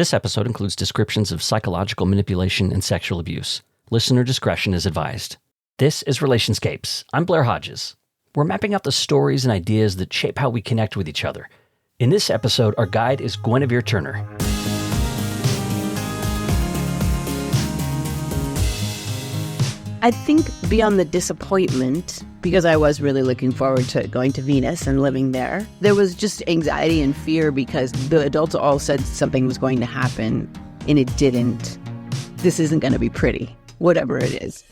This episode includes descriptions of psychological manipulation and sexual abuse. Listener discretion is advised. This is Relationscapes. I'm Blair Hodges. We're mapping out the stories and ideas that shape how we connect with each other. In this episode, our guide is Guinevere Turner. I think beyond the disappointment, because I was really looking forward to going to Venus and living there, there was just anxiety and fear because the adults all said something was going to happen and it didn't. This isn't going to be pretty, whatever it is.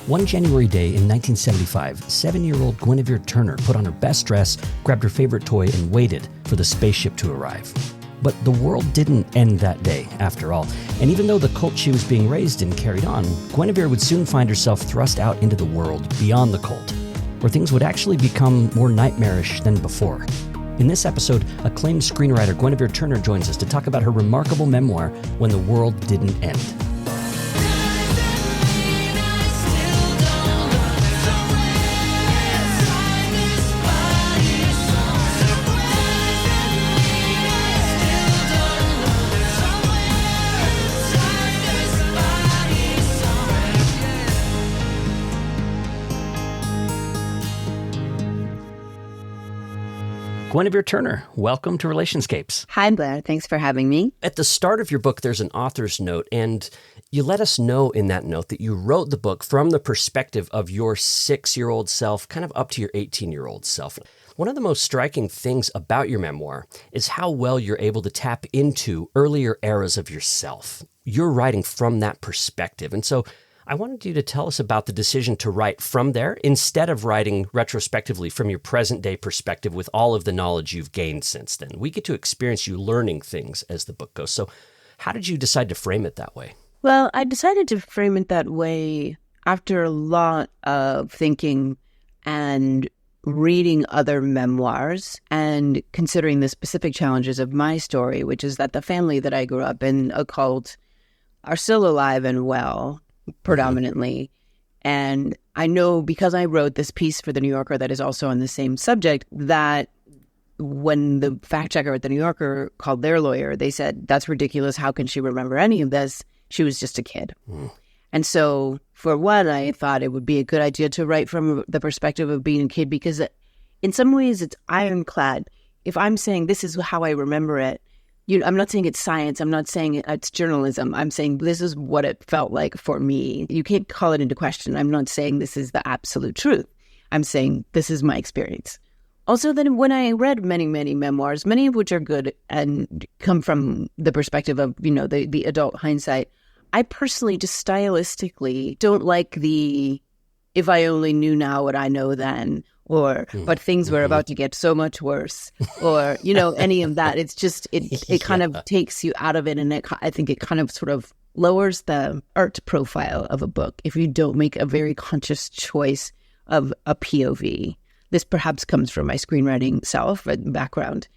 One January day in 1975, 7-year-old Guinevere Turner put on her best dress, grabbed her favorite toy, and waited for the spaceship to arrive. But the world didn't end that day, after all. And even though the cult she was being raised in carried on, Guinevere would soon find herself thrust out into the world beyond the cult, where things would actually become more nightmarish than before. In this episode, acclaimed screenwriter Guinevere Turner joins us to talk about her remarkable memoir, When the World Didn't End. Guinevere Turner, welcome to Relationscapes. Hi, Blair. Thanks for having me. At the start of your book, there's an author's note, and you let us know in that note that you wrote the book from the perspective of your 6-year-old self, kind of up to your 18-year-old self. One of the most striking things about your memoir is how well you're able to tap into earlier eras of yourself. You're writing from that perspective, and so I wanted you to tell us about the decision to write from there instead of writing retrospectively from your present-day perspective with all of the knowledge you've gained since then. We get to experience you learning things as the book goes. So how did you decide to frame it that way? Well, I decided to frame it that way after a lot of thinking and reading other memoirs and considering the specific challenges of my story, which is that the family that I grew up in, a cult, are still alive and well, predominantly. And I know because I wrote this piece for The New Yorker that is also on the same subject, that when the fact checker at The New Yorker called their lawyer, they said, that's ridiculous. How can she remember any of this? She was just a kid. And so for one, I thought it would be a good idea to write from the perspective of being a kid because in some ways it's ironclad. If I'm saying this is how I remember it, I'm not saying it's science. I'm not saying it's journalism. I'm saying this is what it felt like for me. You can't call it into question. I'm not saying this is the absolute truth. I'm saying this is my experience. Also, then when I read many, many memoirs, many of which are good and come from the perspective of, the adult hindsight, I personally just stylistically don't like the if I only knew now what I know then, or but things were about to get so much worse, or any of that. It's just it kind of takes you out of it, and I think it kind of sort of lowers the art profile of a book if you don't make a very conscious choice of a POV. This perhaps comes from my screenwriting self and background,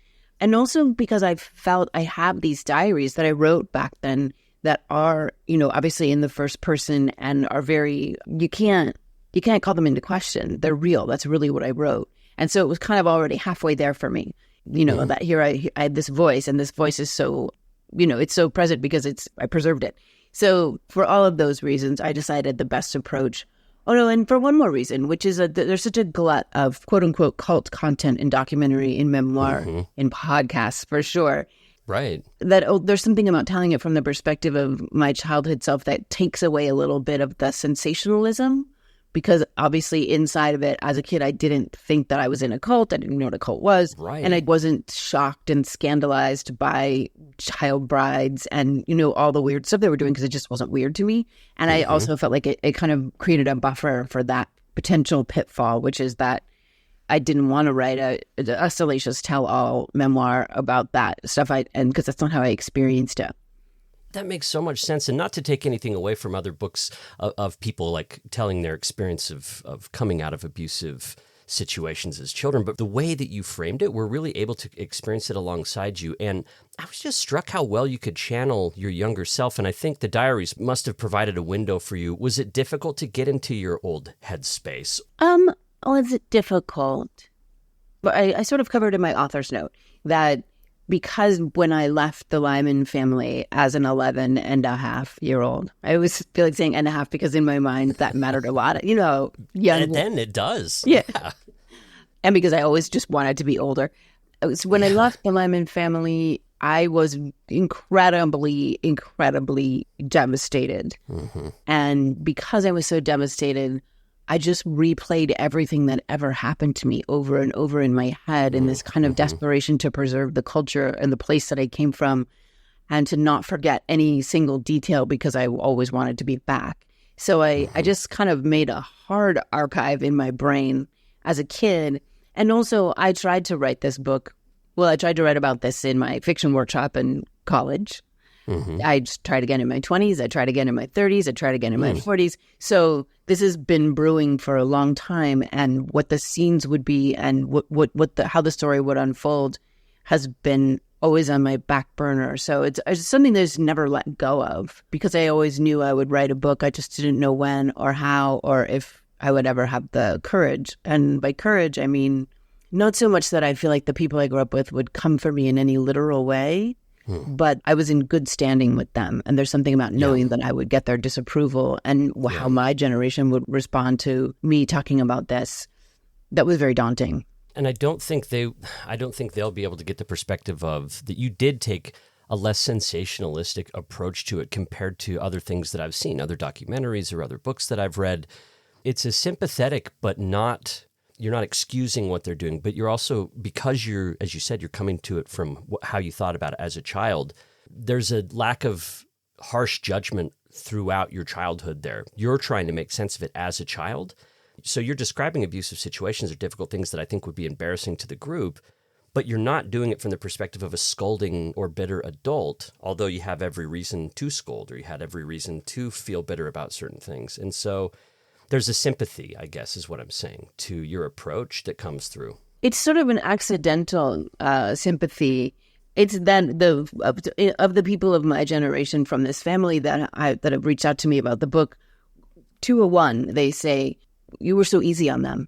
and also because I felt I have these diaries that I wrote back then that are obviously in the first person and are very you can't call them into question. They're real. That's really what I wrote. And so it was kind of already halfway there for me, that here I had this voice, and this voice is so, it's so present because I preserved it. So for all of those reasons, I decided the best approach. Oh, no, and for one more reason, which is there's such a glut of quote unquote cult content in documentary, in memoir, in podcasts, for sure. Right. That there's something about telling it from the perspective of my childhood self that takes away a little bit of the sensationalism. Because obviously inside of it, as a kid, I didn't think that I was in a cult. I didn't know what a cult was. Right. And I wasn't shocked and scandalized by child brides and, all the weird stuff they were doing because it just wasn't weird to me. And I also felt like it kind of created a buffer for that potential pitfall, which is that I didn't want to write a salacious tell-all memoir about that stuff. Because that's not how I experienced it. That makes so much sense. And not to take anything away from other books of people like telling their experience of coming out of abusive situations as children, but the way that you framed it, we're really able to experience it alongside you. And I was just struck how well you could channel your younger self. And I think the diaries must have provided a window for you. Was it difficult to get into your old headspace? Was it difficult? But I sort of covered in my author's note that because when I left the Lyman family as an 11-and-a-half-year-old, I always feel like saying and a half because in my mind that mattered a lot. Young. And then it does. Yeah. And because I always just wanted to be older. When I left the Lyman family, I was incredibly, incredibly devastated. Mm-hmm. And because I was so devastated, I just replayed everything that ever happened to me over and over in my head in this kind of desperation to preserve the culture and the place that I came from and to not forget any single detail because I always wanted to be back. So I just kind of made a hard archive in my brain as a kid. And also I tried to write this book. Well, I tried to write about this in my fiction workshop in college. Mm-hmm. I tried again in my 20s. I tried again in my 30s. I tried again in my 40s. So this has been brewing for a long time, and what the scenes would be and how the story would unfold has been always on my back burner. So it's something that's never let go of because I always knew I would write a book. I just didn't know when or how or if I would ever have the courage. And by courage, I mean not so much that I feel like the people I grew up with would come for me in any literal way, but I was in good standing with them. And there's something about knowing that I would get their disapproval and how my generation would respond to me talking about this. That was very daunting. And I don't think they'll be able to get the perspective of that you did take a less sensationalistic approach to it compared to other things that I've seen, other documentaries or other books that I've read. It's a sympathetic, but you're not excusing what they're doing, but you're also, because you're, as you said, you're coming to it from how you thought about it as a child. There's a lack of harsh judgment throughout your childhood there. You're trying to make sense of it as a child. So you're describing abusive situations or difficult things that I think would be embarrassing to the group, but you're not doing it from the perspective of a scolding or bitter adult, although you have every reason to scold or you had every reason to feel bitter about certain things. And so there's a sympathy, I guess, is what I'm saying, to your approach that comes through. It's sort of an accidental sympathy. It's that of the people of my generation from this family that have reached out to me about the book, 201, they say, you were so easy on them.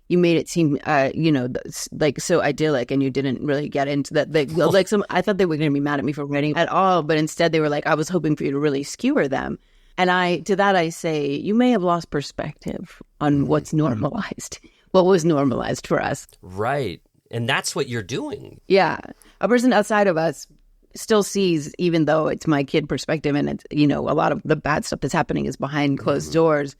You made it seem, like so idyllic, and you didn't really get into that. I thought they were going to be mad at me for writing at all, but instead they were like, I was hoping for you to really skewer them. And I say, you may have lost perspective on what's normalized, what was normalized for us. Right. And that's what you're doing. Yeah. A person outside of us still sees, even though it's my kid perspective and it's, a lot of the bad stuff that's happening is behind closed doors.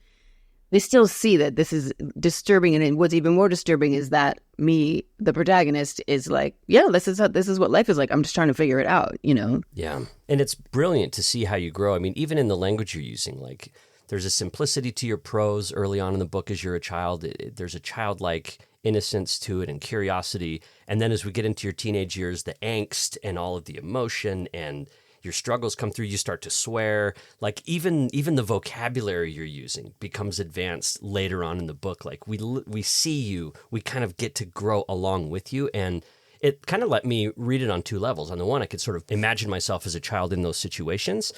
They still see that this is disturbing. And what's even more disturbing is that me, the protagonist, is like, yeah, this is what life is like. I'm just trying to figure it out, Yeah. And it's brilliant to see how you grow. I mean, even in the language you're using, like there's a simplicity to your prose early on in the book as you're a child. There's a childlike innocence to it and curiosity. And then as we get into your teenage years, the angst and all of the emotion and your struggles come through, you start to swear. Like even the vocabulary you're using becomes advanced later on in the book. Like we see you, we kind of get to grow along with you. And it kind of let me read it on two levels. On the one, I could sort of imagine myself as a child in those situations,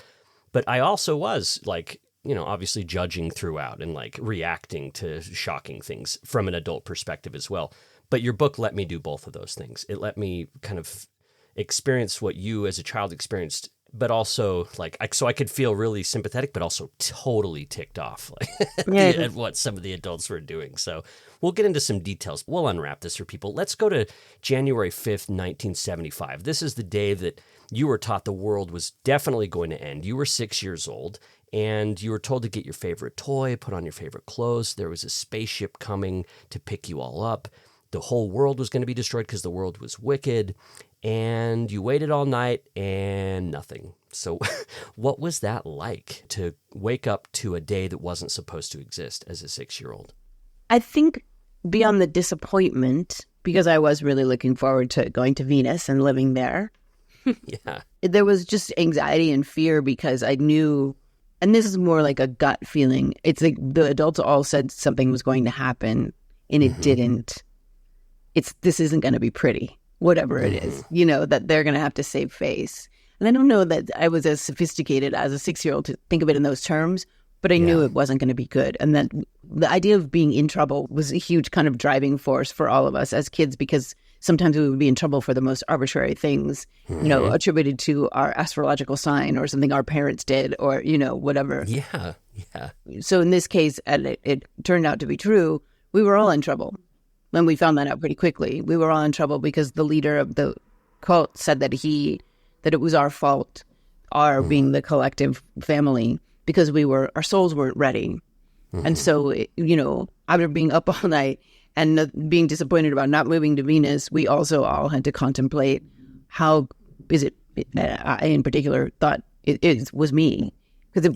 but I also was like, obviously judging throughout and like reacting to shocking things from an adult perspective as well. But your book let me do both of those things. It let me kind of experience what you as a child experienced, but also so I could feel really sympathetic, but also totally ticked off at what some of the adults were doing. So we'll get into some details. We'll unwrap this for people. Let's go to January 5th, 1975. This is the day that you were taught the world was definitely going to end. You were 6 years old, and you were told to get your favorite toy, put on your favorite clothes. There was a spaceship coming to pick you all up. The whole world was going to be destroyed because the world was wicked. And you waited all night and nothing. So what was that like to wake up to a day that wasn't supposed to exist as a 6-year-old? I think beyond the disappointment, because I was really looking forward to going to Venus and living there. Yeah. There was just anxiety and fear because I knew, and this is more like a gut feeling. It's like the adults all said something was going to happen. and it didn't, this isn't going to be pretty, whatever it is, that they're going to have to save face. And I don't know that I was as sophisticated as a 6-year-old to think of it in those terms, but I knew it wasn't going to be good. And that the idea of being in trouble was a huge kind of driving force for all of us as kids, because sometimes we would be in trouble for the most arbitrary things, attributed to our astrological sign or something our parents did or, whatever. Yeah. So in this case, and it turned out to be true, we were all in trouble. And we found that out pretty quickly. We were all in trouble because the leader of the cult said that it was our fault, our being the collective family, because our souls weren't ready. And so, after being up all night and being disappointed about not moving to Venus, we also all had to contemplate how is it, I in particular thought it was me. Because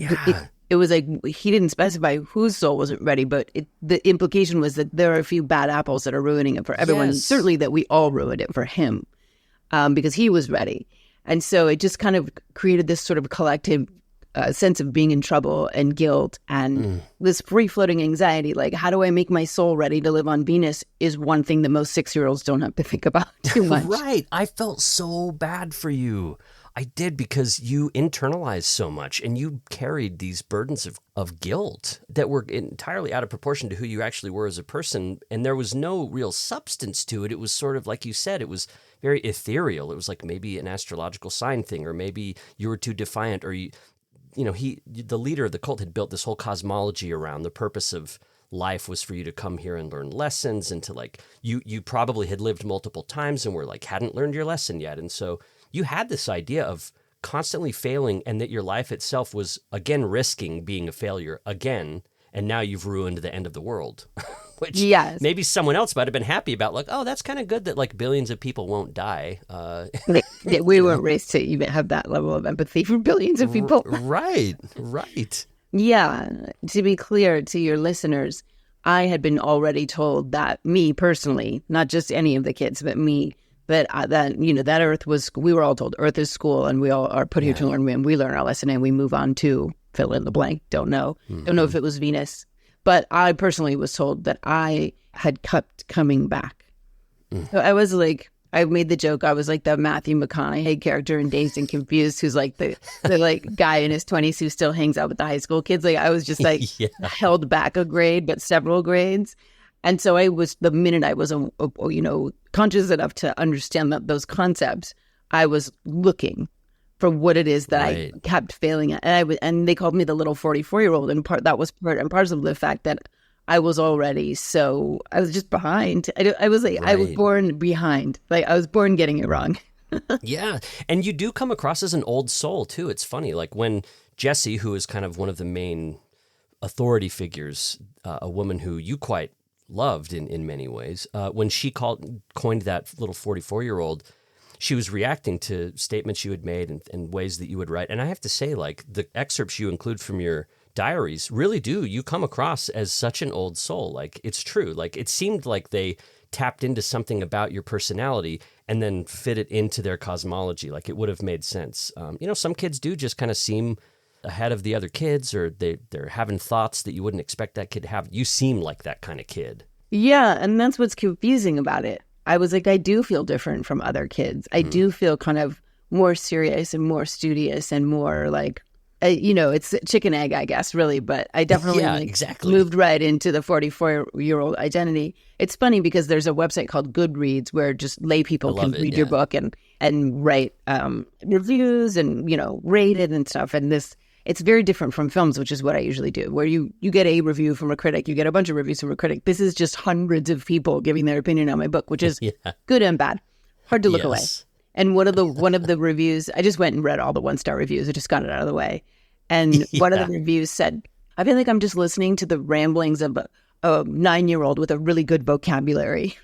it was like, he didn't specify whose soul wasn't ready, but the implication was that there are a few bad apples that are ruining it for everyone. Yes. Certainly that we all ruined it for him because he was ready. And so it just kind of created this sort of collective sense of being in trouble and guilt and this free-floating anxiety. Like, how do I make my soul ready to live on Venus is one thing that most 6-year-olds don't have to think about too much. Right. I felt so bad for you. I did, because you internalized so much and you carried these burdens of guilt that were entirely out of proportion to who you actually were as a person. And there was no real substance to it. It was sort of like you said, it was very ethereal. It was like maybe an astrological sign thing, or maybe you were too defiant, or the leader of the cult had built this whole cosmology around the purpose of life was for you to come here and learn lessons, and to like, you probably had lived multiple times and were like, hadn't learned your lesson yet. And so you had this idea of constantly failing, and that your life itself was again risking being a failure again. And now you've ruined the end of the world, which maybe someone else might have been happy about. Like, oh, that's kind of good that like billions of people won't die. We weren't raised to even have that level of empathy for billions of people. Right. Yeah. To be clear to your listeners, I had been already told that me personally, not just any of the kids, but me, that Earth was, we were all told Earth is school and we all are put here to learn, and we learn our lesson and we move on to fill in the blank. Don't know if it was Venus, but I personally was told that I had kept coming back. So I was like, I made the joke, I was like the Matthew McConaughey character in Dazed and Confused, who's like the like guy in his 20s who still hangs out with the high school kids. Like I was just like held back a grade, but several grades. And so I was, the minute I was, conscious enough to understand those concepts, I was looking for what it is that I kept failing at. And they called me the little 44-year-old. And that was part and parcel of the fact that I was already, so I was just behind. I was born behind. Like I was born getting it wrong. Yeah. And you do come across as an old soul too. It's funny. Like when Jessie, who is kind of one of the main authority figures, a woman who you quite loved in many ways, when she coined that little 44-year-old, she was reacting to statements you had made and ways that you would write. And I have to say, like, the excerpts you include from your diaries really do, you come across as such an old soul. Like, it's true. Like, it seemed like they tapped into something about your personality and then fit it into their cosmology. Like, it would have made sense. Some kids do just kind of seem ahead of the other kids, or they're having thoughts that you wouldn't expect that kid to have. You seem like that kind of kid. Yeah, and that's what's confusing about it. I was like, I do feel different from other kids. I do feel kind of more serious and more studious and more like, it's chicken egg, I guess, really. But I definitely moved right into the 44-year-old identity. It's funny because there's a website called Goodreads where just lay people can read your book and write reviews and, rate it and stuff. And it's very different from films, which is what I usually do, where you get a review from a critic, you get a bunch of reviews from a critic. This is just hundreds of people giving their opinion on my book, which is good and bad, hard to look away. And one of the reviews, I just went and read all the 1-star reviews. I just got it out of the way. And one of the reviews said, I feel like I'm just listening to the ramblings of a 9-year-old with a really good vocabulary.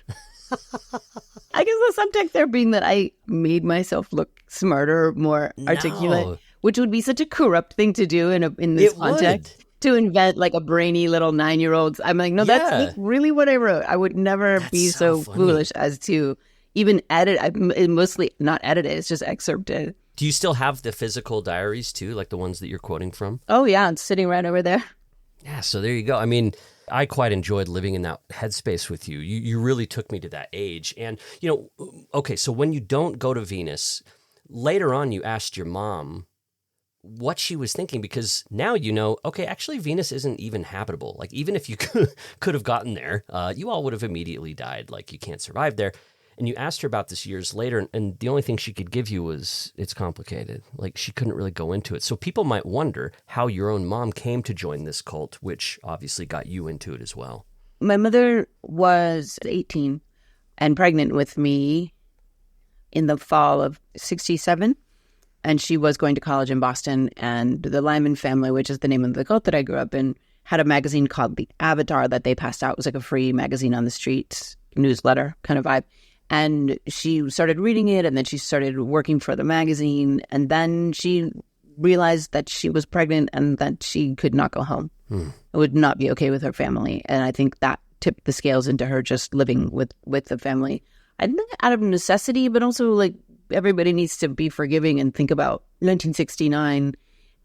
I guess the subtext there being that I made myself look smarter, more articulate. Which would be such a corrupt thing to do in this context, to invent like a brainy little 9-year-old. I'm like, no, that's really what I wrote. I would never be so foolish as to even edit. I mostly not edit it. It's just excerpted. Do you still have the physical diaries too, like the ones that you're quoting from? Oh yeah, it's sitting right over there. Yeah, so there you go. I mean, I quite enjoyed living in that headspace with you. You really took me to that age. And, okay, so when you don't go to Venus, later on you asked your mom what she was thinking, because now okay, actually Venus isn't even habitable. Like, even if you could have gotten there, you all would have immediately died. Like, you can't survive there. And you asked her about this years later, and the only thing she could give you was, it's complicated. Like, she couldn't really go into it. So people might wonder how your own mom came to join this cult, which obviously got you into it as well. My mother was 18 and pregnant with me in the fall of 67. And she was going to college in Boston. And the Lyman family, which is the name of the cult that I grew up in, had a magazine called The Avatar that they passed out. It was like a free magazine on the streets, newsletter kind of vibe. And she started reading it, and then she started working for the magazine. And then she realized that she was pregnant and that she could not go home. It would not be okay with her family. And I think that tipped the scales into her just living with the family. I think out of necessity, but also like everybody needs to be forgiving and think about 1969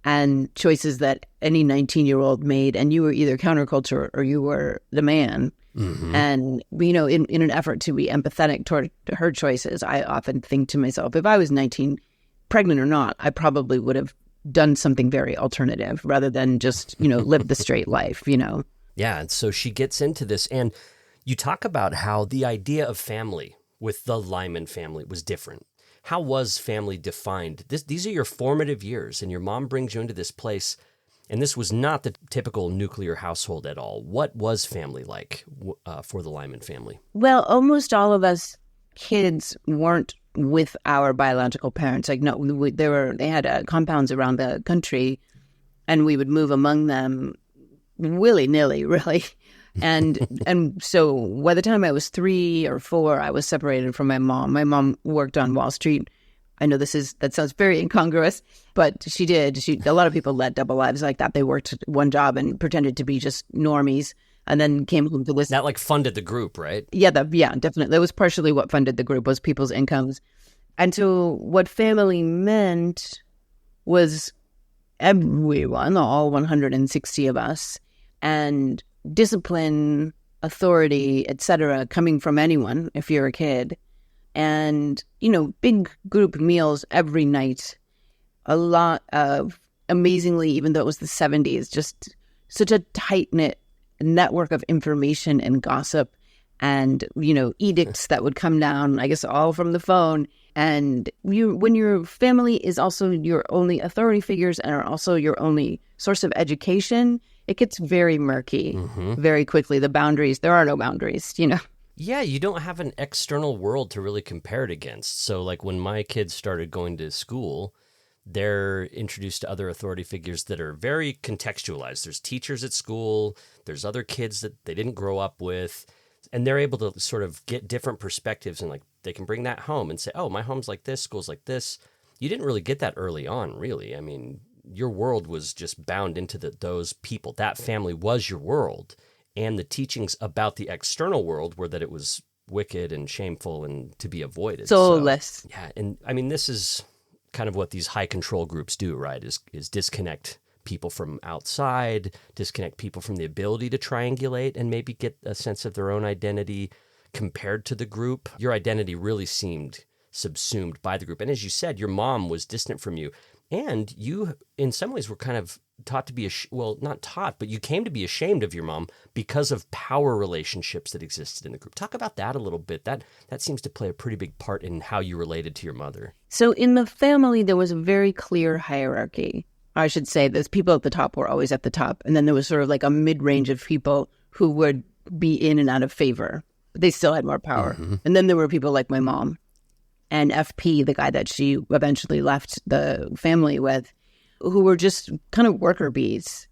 and choices that any 19-year-old made. And you were either counterculture or you were the man. Mm-hmm. And, in an effort to be empathetic toward her choices, I often think to myself, if I was 19, pregnant or not, I probably would have done something very alternative rather than just, live the straight life, Yeah, and so she gets into this, and you talk about how the idea of family with the Lyman family was different. How was family defined? These are your formative years, and your mom brings you into this place. And this was not the typical nuclear household at all. What was family like for the Lyman family? Well, almost all of us kids weren't with our biological parents. Like, no, they had compounds around the country, and we would move among them willy-nilly, really. And so by the time I was 3 or 4, I was separated from my mom. My mom worked on Wall Street. I know that sounds very incongruous, but she did. A lot of people led double lives like that. They worked one job and pretended to be just normies, and then came home to listen. That like funded the group, right? Yeah, definitely. That was partially what funded the group, was people's incomes. And so what family meant was everyone, all 160 of us, and discipline, authority, etc., coming from anyone if you're a kid. And, big group meals every night. A lot of, amazingly, even though it was the 70s, just such a tight-knit network of information and gossip and, edicts that would come down, I guess, all from the phone. And when your family is also your only authority figures and are also your only source of education, it gets very murky very quickly. There are no boundaries, Yeah, you don't have an external world to really compare it against. So like when my kids started going to school, they're introduced to other authority figures that are very contextualized. There's teachers at school, there's other kids that they didn't grow up with, and they're able to sort of get different perspectives, and like they can bring that home and say, oh, my home's like this, school's like this. You didn't really get that early on, really. I mean, your world was just bound into those people. That family was your world. And the teachings about the external world were that it was wicked and shameful and to be avoided. Soulless. So, yeah, and I mean, this is kind of what these high control groups do, right? Is disconnect people from outside, disconnect people from the ability to triangulate and maybe get a sense of their own identity compared to the group. Your identity really seemed subsumed by the group. And as you said, your mom was distant from you. And you, in some ways, were kind of taught to be, not taught, but you came to be ashamed of your mom because of power relationships that existed in the group. Talk about that a little bit. That seems to play a pretty big part in how you related to your mother. So in the family, there was a very clear hierarchy. I should say those people at the top were always at the top. And then there was sort of like a mid-range of people who would be in and out of favor. But they still had more power. Mm-hmm. And then there were people like my mom and FP, the guy that she eventually left the family with, who were just kind of worker bees,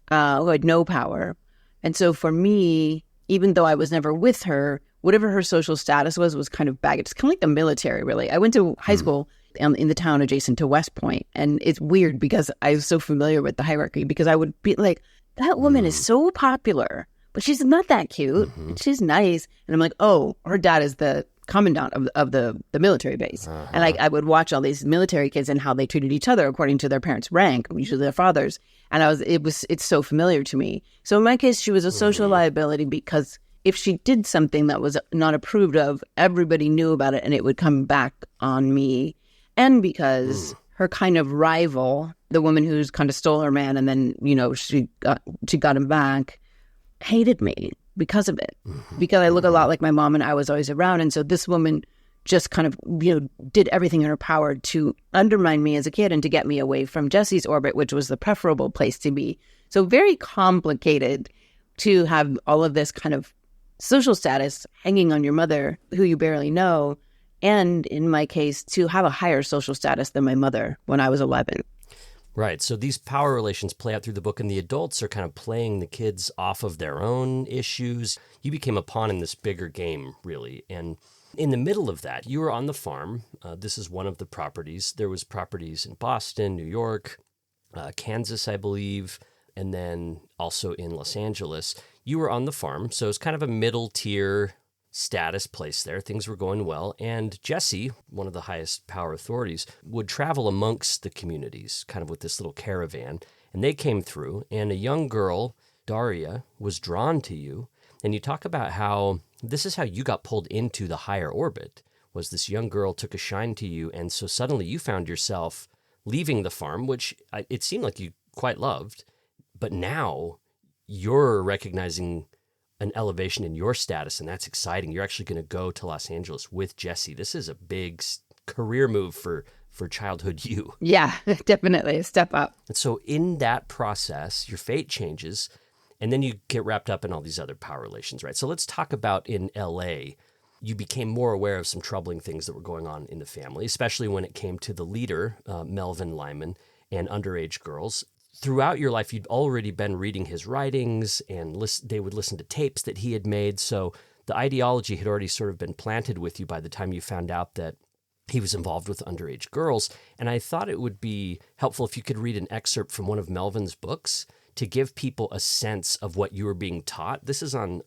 who had no power. And so for me, even though I was never with her, whatever her social status was kind of baggage. It's kind of like the military, really. I went to high school in the town adjacent to West Point, and it's weird because I was so familiar with the hierarchy, because I would be like, that woman is so popular, but she's not that cute. She's nice. And I'm like, oh, her dad is the commandant of the military base. And I would watch all these military kids and how they treated each other according to their parents' rank, usually their fathers. And it's so familiar to me. So in my case, she was a social liability because if she did something that was not approved of, everybody knew about it and it would come back on me. And because her kind of rival, the woman who's kind of stole her man and then, she got him back, hated me because of it. Because I look a lot like my mom and I was always around. And so this woman just kind of, did everything in her power to undermine me as a kid and to get me away from Jesse's orbit, which was the preferable place to be. So very complicated to have all of this kind of social status hanging on your mother, who you barely know, and in my case, to have a higher social status than my mother when I was 11. Right. So these power relations play out through the book, and the adults are kind of playing the kids off of their own issues. You became a pawn in this bigger game, really. And in the middle of that, you were on the farm. This is one of the properties. There was properties in Boston, New York, Kansas, I believe, and then also in Los Angeles. You were on the farm, so it's kind of a middle-tier status place there. Things were going well. And Jesse, one of the highest power authorities, would travel amongst the communities, kind of with this little caravan. And they came through, and a young girl, Daria, was drawn to you. And you talk about how this is how you got pulled into the higher orbit, was this young girl took a shine to you. And so suddenly you found yourself leaving the farm, which it seemed like you quite loved. But now you're recognizing an elevation in your status, and that's exciting. You're actually going to go to Los Angeles with Jesse. This is a big career move for childhood you. Yeah, definitely a step up. And so in that process, your fate changes, and then you get wrapped up in all these other power relations, right? So let's talk about in L.A., you became more aware of some troubling things that were going on in the family, especially when it came to the leader, Melvin Lyman, and underage girls. Throughout your life, you'd already been reading his writings, and they would listen to tapes that he had made. So the ideology had already sort of been planted with you by the time you found out that he was involved with underage girls. And I thought it would be helpful if you could read an excerpt from one of Melvin's books to give people a sense of what you were being taught. This is on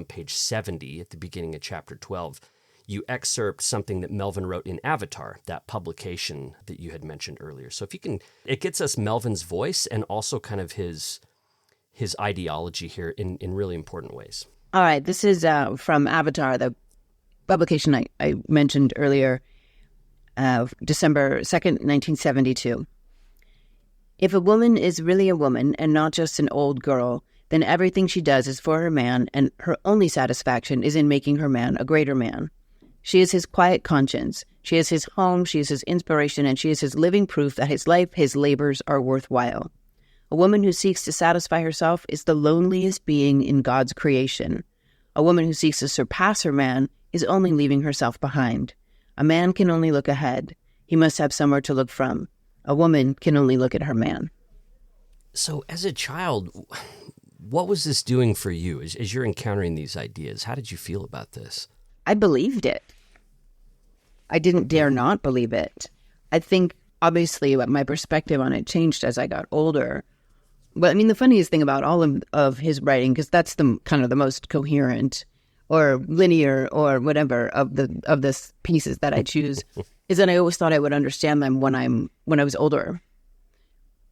page 70 at the beginning of chapter 12. You excerpt something that Melvin wrote in Avatar, that publication that you had mentioned earlier. So if you can, it gets us Melvin's voice and also kind of his ideology here in really important ways. All right, this is from Avatar, the publication I mentioned earlier, December 2nd, 1972. If a woman is really a woman and not just an old girl, then everything she does is for her man, and her only satisfaction is in making her man a greater man. She is his quiet conscience. She is his home. She is his inspiration, and she is his living proof that his life, his labors are worthwhile. A woman who seeks to satisfy herself is the loneliest being in God's creation. A woman who seeks to surpass her man is only leaving herself behind. A man can only look ahead. He must have somewhere to look from. A woman can only look at her man. So as a child, what was this doing for you as you're encountering these ideas? How did you feel about this? I believed it. I didn't dare not believe it. I think, obviously, my perspective on it changed as I got older. But I mean, the funniest thing about all of his writing, because that's the kind of the most coherent or linear or whatever of the pieces that I choose, is that I always thought I would understand them when I was older.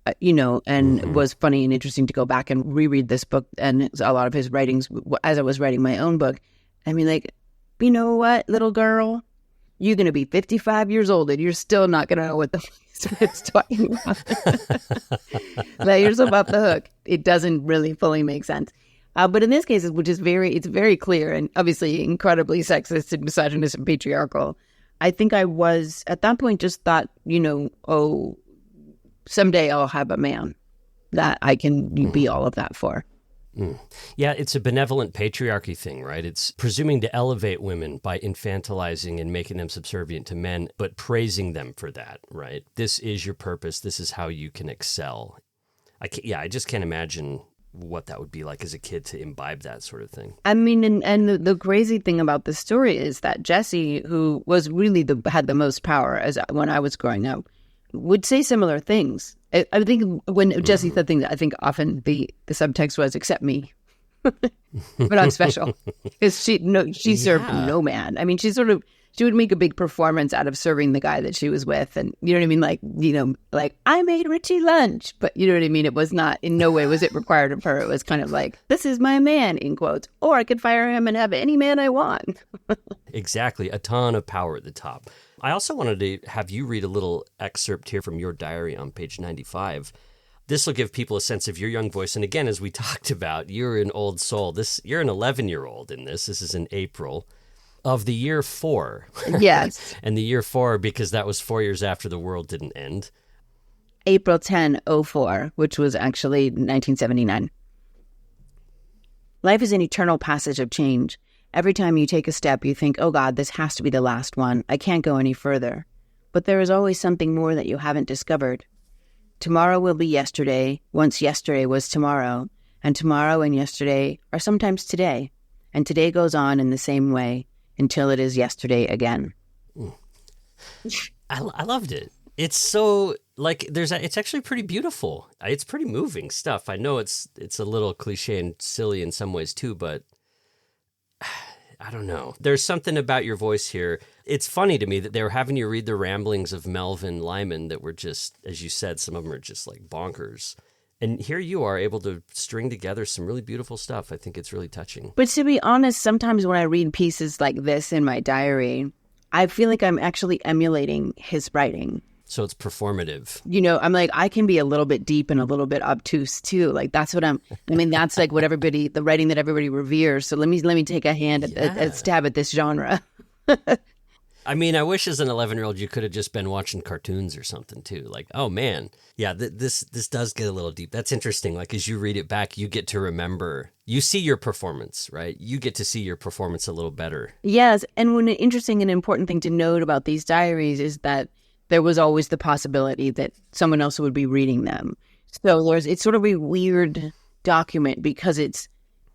And it was funny and interesting to go back and reread this book and a lot of his writings as I was writing my own book. I mean, like, you know what, little girl? You're going to be 55 years old and you're still not going to know what the it's talking about. Let yourself off the hook. It doesn't really fully make sense. But in this case, it's very clear and obviously incredibly sexist and misogynist and patriarchal. I think I was, at that point, just thought, someday I'll have a man that I can be all of that for. Yeah, it's a benevolent patriarchy thing, right? It's presuming to elevate women by infantilizing and making them subservient to men, but praising them for that, right? This is your purpose. This is how you can excel. I just can't imagine what that would be like as a kid to imbibe that sort of thing. I mean, and the crazy thing about this story is that Jesse, who was really had the most power when I was growing up, would say similar things. I think when Jesse said things, I think often the subtext was, accept me. but not special. Because she served no man. I mean, she would make a big performance out of serving the guy that she was with. And you know what I mean? Like, I made Richie lunch. But you know what I mean? It was not, in no way was it required of her. It was kind of like, this is my man, in quotes. Or I could fire him and have any man I want. Exactly. A ton of power at the top. I also wanted to have you read a little excerpt here from your diary on page 95. This will give people a sense of your young voice. And again, as we talked about, you're an old soul. You're an 11-year-old in this. This is in April of the year 4. Yes. And the year 4, because that was 4 years after the world didn't end. April 10, 04, which was actually 1979. Life is an eternal passage of change. Every time you take a step, you think, oh God, this has to be the last one. I can't go any further. But there is always something more that you haven't discovered. Tomorrow will be yesterday, once yesterday was tomorrow, and tomorrow and yesterday are sometimes today, and today goes on in the same way until it is yesterday again. I loved it. It's so, like, it's actually pretty beautiful. It's pretty moving stuff. I know it's a little cliche and silly in some ways too, but I don't know. There's something about your voice here. It's funny to me that they were having you read the ramblings of Melvin Lyman that were just, as you said, some of them are just like bonkers. And here you are able to string together some really beautiful stuff. I think it's really touching. But to be honest, sometimes when I read pieces like this in my diary, I feel like I'm actually emulating his writing. So it's performative. You know, I'm like, I can be a little bit deep and a little bit obtuse too. Like that's what that's like what the writing that everybody reveres. So let me take a hand at a stab at this genre. I mean, I wish as an 11-year-old you could have just been watching cartoons or something too. Like, oh man, yeah, this does get a little deep. That's interesting. Like as you read it back, you get to remember, you see your performance, right? You get to see your performance a little better. Yes, and an interesting and important thing to note about these diaries is that there was always the possibility that someone else would be reading them. So it's sort of a weird document because it's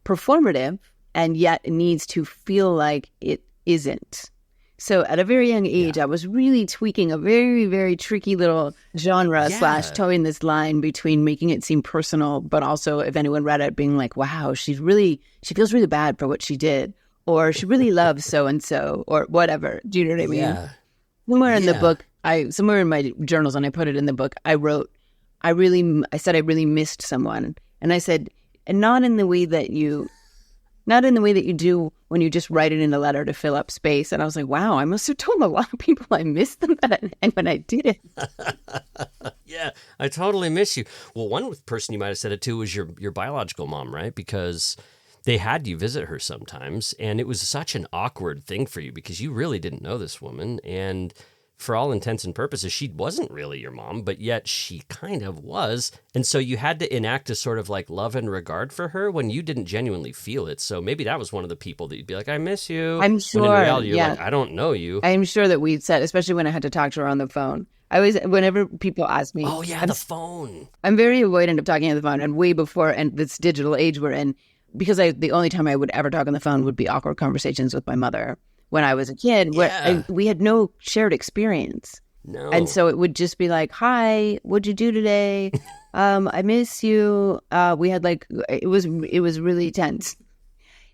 performative and yet it needs to feel like it isn't. So at a very young age, I was really tweaking a very, very tricky little genre / towing this line between making it seem personal, but also if anyone read it, being like, wow, she feels really bad for what she did, or she really loves so-and-so, or whatever. Do you know what I mean? Yeah. Somewhere in the book, somewhere in my journals, and I put it in the book, I wrote, I said I really missed someone. And I said, and not in the way that you do when you just write it in a letter to fill up space. And I was like, wow, I must have told a lot of people I missed them and when I did it. Yeah, I totally miss you. Well, one person you might have said it to was your biological mom, right? Because they had you visit her sometimes, and it was such an awkward thing for you because you really didn't know this woman, and for all intents and purposes, she wasn't really your mom, but yet she kind of was. And so you had to enact a sort of like love and regard for her when you didn't genuinely feel it. So maybe that was one of the people that you'd be like, I miss you. I'm sure. When in reality, you're like, I don't know you. I'm sure that we said, especially when I had to talk to her on the phone. Whenever people ask me. Oh, yeah, the phone. I'm very avoidant of talking on the phone, and way before, and this digital age we're in, because the only time I would ever talk on the phone would be awkward conversations with my mother. When I was a kid, where we had no shared experience. No. And so it would just be like, hi, what'd you do today? I miss you. We had it was really tense.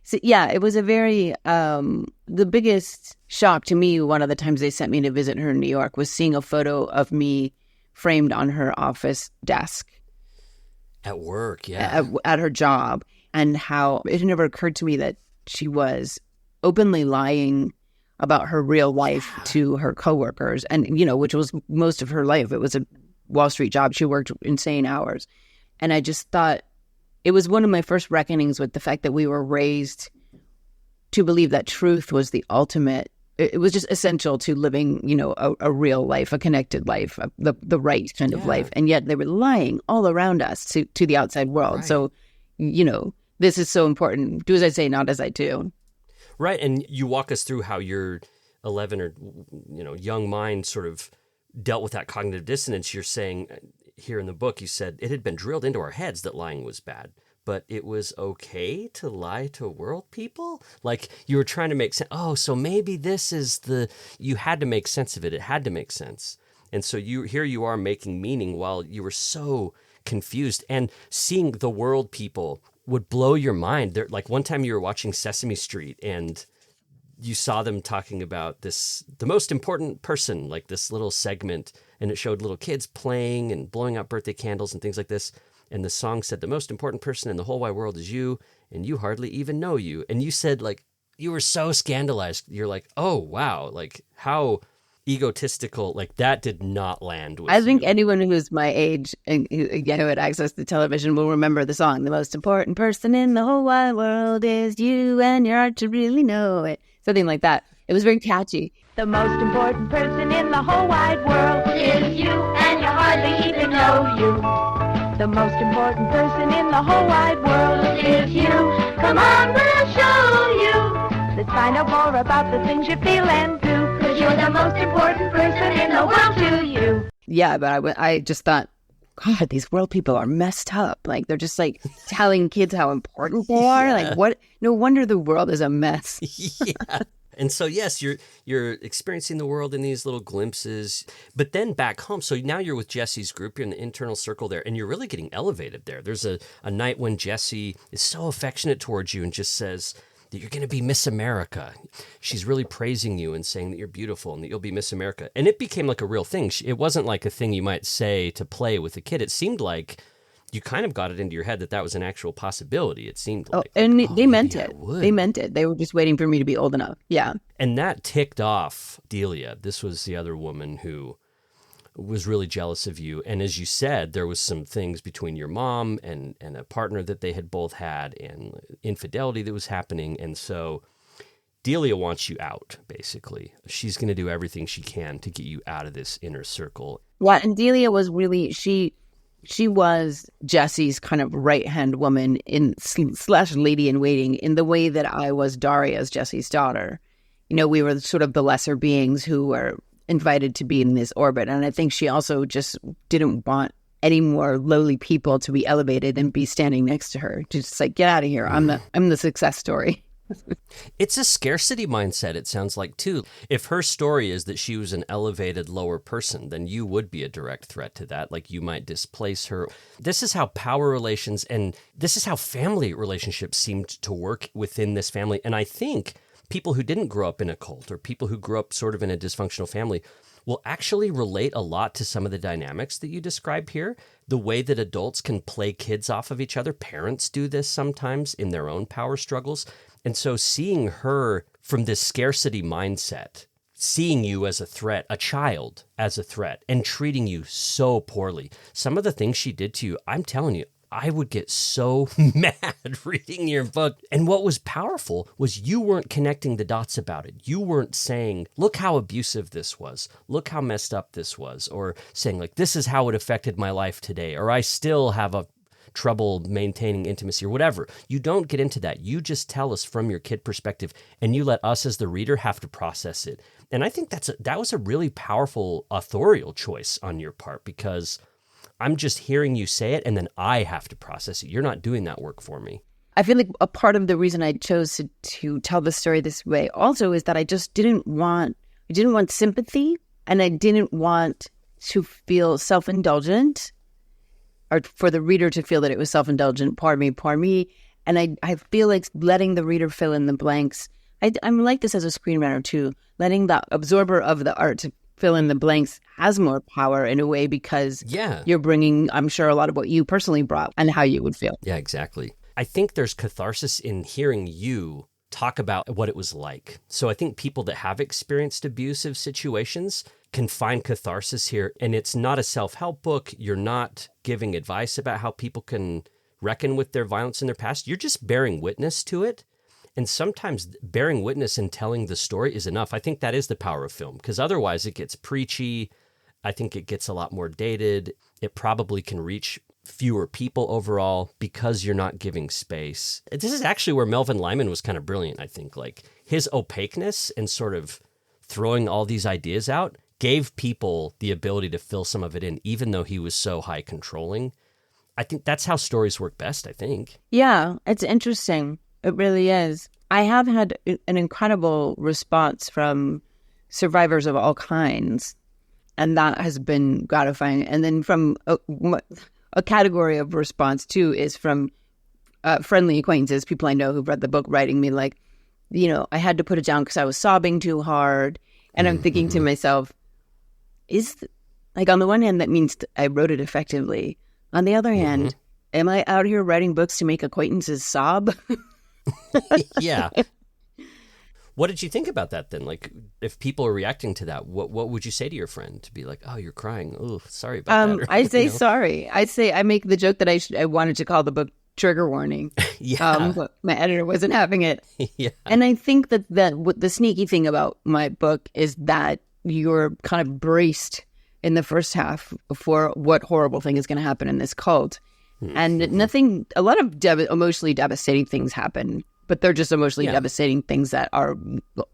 So yeah, it was a very, the biggest shock to me, one of the times they sent me to visit her in New York, was seeing a photo of me framed on her office desk. At work, yeah. At her job. And how it never occurred to me that she was openly lying about her real life to her coworkers, and which was most of her life. It was a Wall Street job. She worked insane hours, and I just thought it was one of my first reckonings with the fact that we were raised to believe that truth was the ultimate. It was just essential to living, a real life, a connected life, the right kind of life, and yet they were lying all around us to the outside world. Right. So, this is so important. Do as I say, not as I do. Right, and you walk us through how your 11 or young mind sort of dealt with that cognitive dissonance. You're saying here in the book, you said it had been drilled into our heads that lying was bad, but it was okay to lie to world people? Like you were trying to make sense. Oh, so maybe this is you had to make sense of it. It had to make sense. And so here you are making meaning while you were so confused and seeing the world people would blow your mind. There, like one time you were watching Sesame Street and you saw them talking about the most important person, like this little segment, and it showed little kids playing and blowing out birthday candles and things like this. And the song said, the most important person in the whole wide world is you, and you hardly even know you. And you said, like, you were so scandalized. You're like, oh, wow, like how egotistical, like that did not land with I think you. anyone who's my age and who had access to television will remember the song, the most important person in the whole wide world is you, and you're hard to really know it. Something like that. It was very catchy. The most important person in the whole wide world is you, and you hardly even know you. The most important person in the whole wide world is you. Come on, we'll show you. Let's find out more about the things you feel and do, 'cause you're the most important person in the world to you. Yeah, but I just thought, God, these world people are messed up. Like, they're just like telling kids how important they are. Like, what? No wonder the world is a mess. Yeah. And so, yes, you're experiencing the world in these little glimpses. But then back home, so now you're with Jesse's group, you're in the internal circle there, and you're really getting elevated there. There's a night when Jesse is so affectionate towards you and just says that you're going to be Miss America. She's really praising you and saying that you're beautiful and that you'll be Miss America. And it became like a real thing. It wasn't like a thing you might say to play with a kid. It seemed like you kind of got it into your head that was an actual possibility. It seemed like. And they meant it. Would. They meant it. They were just waiting for me to be old enough. Yeah. And that ticked off Delia. This was the other woman who was really jealous of you. And as you said, there was some things between your mom and a partner that they had both had and infidelity that was happening. And so Delia wants you out, basically. She's going to do everything she can to get you out of this inner circle. Well, and Delia was really, she was Jesse's kind of right-hand woman slash lady in waiting in the way that I was Daria's, Jesse's daughter. You know, we were sort of the lesser beings who were invited to be in this orbit. And I think she also just didn't want any more lowly people to be elevated and be standing next to her. Just like, get out of here. I'm the success story. It's a scarcity mindset, it sounds like, too. If her story is that she was an elevated lower person, then you would be a direct threat to that. Like, you might displace her. This is how power relations and this is how family relationships seemed to work within this family. And I think people who didn't grow up in a cult or people who grew up sort of in a dysfunctional family will actually relate a lot to some of the dynamics that you describe here. The way that adults can play kids off of each other. Parents do this sometimes in their own power struggles. And so seeing her from this scarcity mindset, seeing you as a threat, a child as a threat, and treating you so poorly. Some of the things she did to you, I'm telling you, I would get so mad reading your book. And what was powerful was you weren't connecting the dots about it. You weren't saying, look how abusive this was. Look how messed up this was. Or saying, like, this is how it affected my life today. Or I still have a trouble maintaining intimacy or whatever. You don't get into that. You just tell us from your kid perspective, and you let us as the reader have to process it. And I think that was a really powerful authorial choice on your part, because I'm just hearing you say it and then I have to process it. You're not doing that work for me. I feel like a part of the reason I chose to tell the story this way also is that I just didn't want sympathy, and I didn't want to feel self-indulgent, or for the reader to feel that it was self-indulgent, poor me. And I feel like letting the reader fill in the blanks. I'm like this as a screenwriter too. Letting the absorber of the art to fill in the blanks has more power in a way, because you're bringing, I'm sure, a lot of what you personally brought and how you would feel. Yeah, exactly. I think there's catharsis in hearing you talk about what it was like. So I think people that have experienced abusive situations can find catharsis here. And it's not a self-help book. You're not giving advice about how people can reckon with their violence in their past. You're just bearing witness to it. And sometimes bearing witness and telling the story is enough. I think that is the power of film, because otherwise it gets preachy. I think it gets a lot more dated. It probably can reach fewer people overall because you're not giving space. This is actually where Melvin Lyman was kind of brilliant, I think. Like, his opaqueness and sort of throwing all these ideas out gave people the ability to fill some of it in, even though he was so high controlling. I think that's how stories work best, I think. Yeah, it's interesting. It really is. I have had an incredible response from survivors of all kinds, and that has been gratifying. And then from a category of response, too, is from friendly acquaintances, people I know who've read the book, writing me like, I had to put it down because I was sobbing too hard. And I'm thinking to myself, on the one hand, that means I wrote it effectively. On the other hand, am I out here writing books to make acquaintances sob? Yeah. What did you think about that then? Like, if people are reacting to that, what would you say to your friend? To be like, oh, you're crying. Oh, sorry about that. Or, I say sorry. I make the joke that I wanted to call the book Trigger Warning. Yeah. But my editor wasn't having it. Yeah. And I think that the sneaky thing about my book is that you're kind of braced in the first half for what horrible thing is going to happen in this cult. And a lot of emotionally devastating things happen, but they're just emotionally devastating things that are,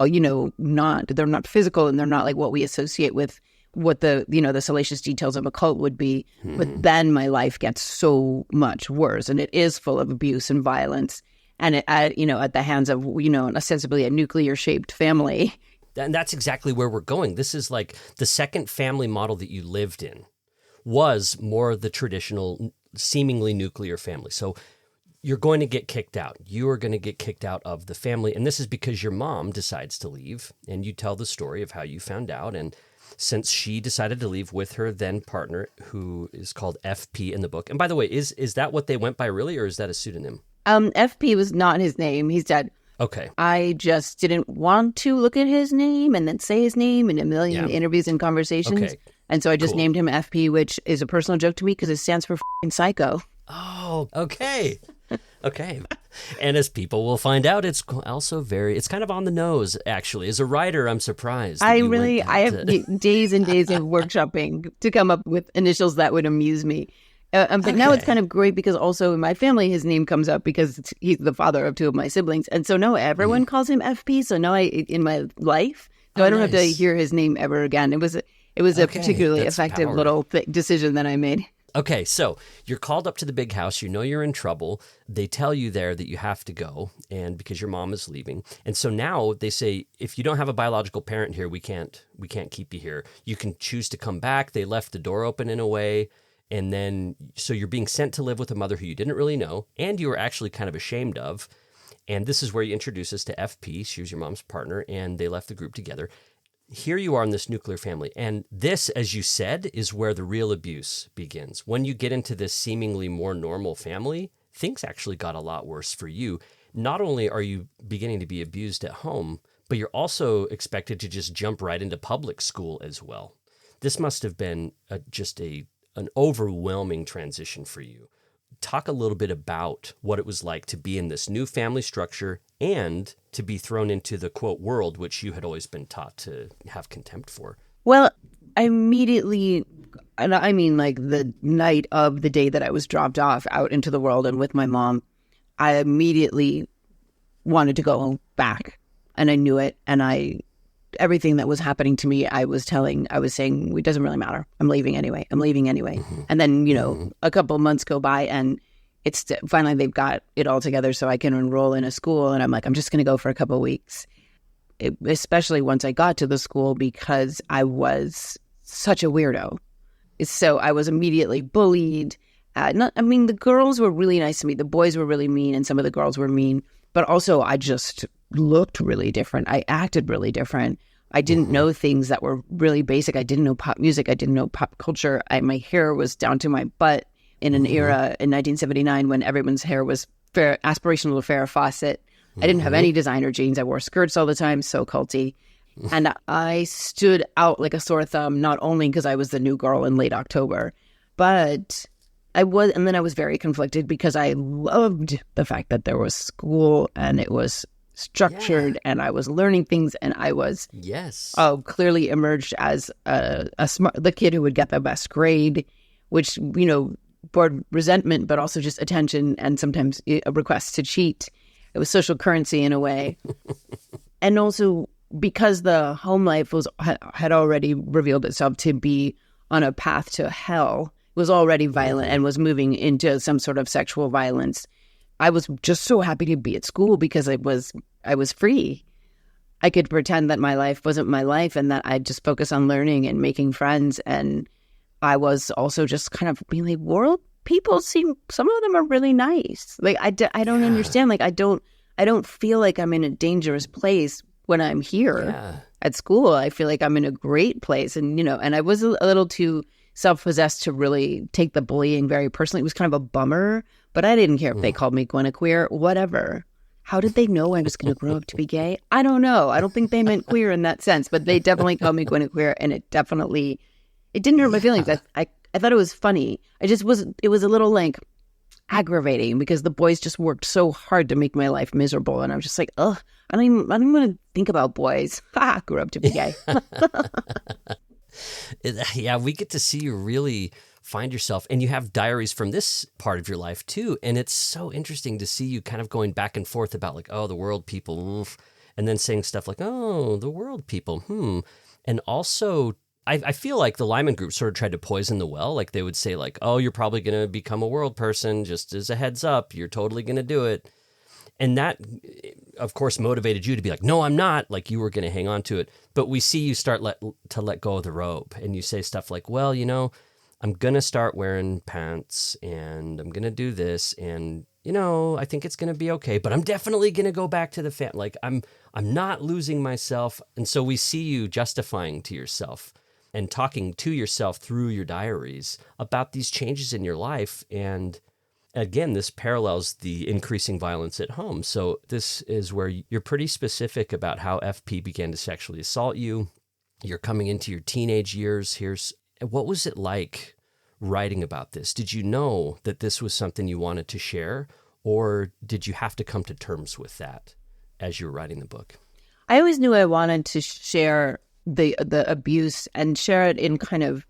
they're not physical, and they're not like what we associate with what the salacious details of a cult would be. But then my life gets so much worse, and it is full of abuse and violence, and at the hands of, ostensibly a nuclear shaped family. And that's exactly where we're going. This is like the second family model that you lived in was more the traditional, seemingly nuclear family. So you're going to get kicked out. You are going to get kicked out of the family. And this is because your mom decides to leave. And you tell the story of how you found out. And since she decided to leave with her then partner, who is called FP in the book. And by the way, is that what they went by really, or is that a pseudonym? FP was not his name. He's dead. Okay. I just didn't want to look at his name and then say his name in a million interviews and conversations. Okay. And so I just named him FP, which is a personal joke to me because it stands for f***ing psycho. Oh, okay. Okay. And as people will find out, it's also it's kind of on the nose, actually. As a writer, I'm surprised. I have days and days of workshopping to come up with initials that would amuse me. But now it's kind of great because also in my family, his name comes up because he's the father of two of my siblings. And so now everyone calls him FP. So now in my life, I don't have to hear his name ever again. It was a particularly effective little decision that I made. Okay, so you're called up to the big house. You know you're in trouble. They tell you there that you have to go, and because your mom is leaving. And so now they say, if you don't have a biological parent here, we can't keep you here. You can choose to come back. They left the door open in a way. And then, so you're being sent to live with a mother who you didn't really know, and you were actually kind of ashamed of. And this is where you introduce us to FP. She was your mom's partner, and they left the group together. Here you are in this nuclear family. And this, as you said, is where the real abuse begins. When you get into this seemingly more normal family, things actually got a lot worse for you. Not only are you beginning to be abused at home, but you're also expected to just jump right into public school as well. This must have been an overwhelming transition for you. Talk a little bit about what it was like to be in this new family structure and to be thrown into the, quote, world, which you had always been taught to have contempt for. Well, I immediately, and I mean like the night of the day that I was dropped off out into the world and with my mom, I immediately wanted to go back. And I knew it. And everything that was happening to me, I was saying, it doesn't really matter. I'm leaving anyway. Mm-hmm. And then, a couple of months go by and it's finally they've got it all together so I can enroll in a school. And I'm like, I'm just going to go for a couple of weeks, especially once I got to the school because I was such a weirdo. So I was immediately bullied. The girls were really nice to me. The boys were really mean and some of the girls were mean. But also I just looked really different. I acted really different. I didn't know things that were really basic. I didn't know pop music. I didn't know pop culture. My hair was down to my butt in an era in 1979 when everyone's hair was aspirational to Farrah Fawcett. I didn't have any designer jeans. I wore skirts all the time, so culty. And I stood out like a sore thumb, not only because I was the new girl in late October, but and then I was very conflicted because I loved the fact that there was school and it was structured and I was learning things and I was clearly emerged as the kid who would get the best grade, which, brought resentment, but also just attention and sometimes a request to cheat. It was social currency in a way. And also because the home life had already revealed itself to be on a path to hell, was already violent and was moving into some sort of sexual violence. I was just so happy to be at school because I was free. I could pretend that my life wasn't my life and that I'd just focus on learning and making friends. And I was also just kind of being like, world, people seem, some of them are really nice. Like, I don't understand. Like, I don't feel like I'm in a dangerous place when I'm here at school. I feel like I'm in a great place. And, and I was a little too self-possessed to really take the bullying very personally. It was kind of a bummer, but I didn't care if they called me Guinevere, whatever. How did they know I was going to grow up to be gay? I don't know. I don't think they meant queer in that sense, but they definitely called me Guinevere, and it didn't hurt my feelings. I thought it was funny. It was a little like aggravating because the boys just worked so hard to make my life miserable, and I was just like, ugh, I don't even want to think about boys. Grew up to be gay. Yeah, we get to see you really find yourself, and you have diaries from this part of your life too, and it's so interesting to see you kind of going back and forth about like, oh, the world people, oof, and then saying stuff like, oh, the world people, and also I feel like the Lyman group sort of tried to poison the well. Like they would say like, oh, you're probably going to become a world person, just as a heads up, you're totally going to do it. And that, of course, motivated you to be like, no, I'm not. Like you were going to hang on to it. But we see you start to let go of the rope, and you say stuff like, well, I'm going to start wearing pants, and I'm going to do this, and, I think it's going to be okay, but I'm definitely going to go back to the family. Like I'm not losing myself. And so we see you justifying to yourself and talking to yourself through your diaries about these changes in your life. And again, this parallels the increasing violence at home. So this is where you're pretty specific about how FP began to sexually assault you. You're coming into your teenage years. What was it like writing about this? Did you know that this was something you wanted to share, or did you have to come to terms with that as you were writing the book? I always knew I wanted to share the abuse and share it in kind of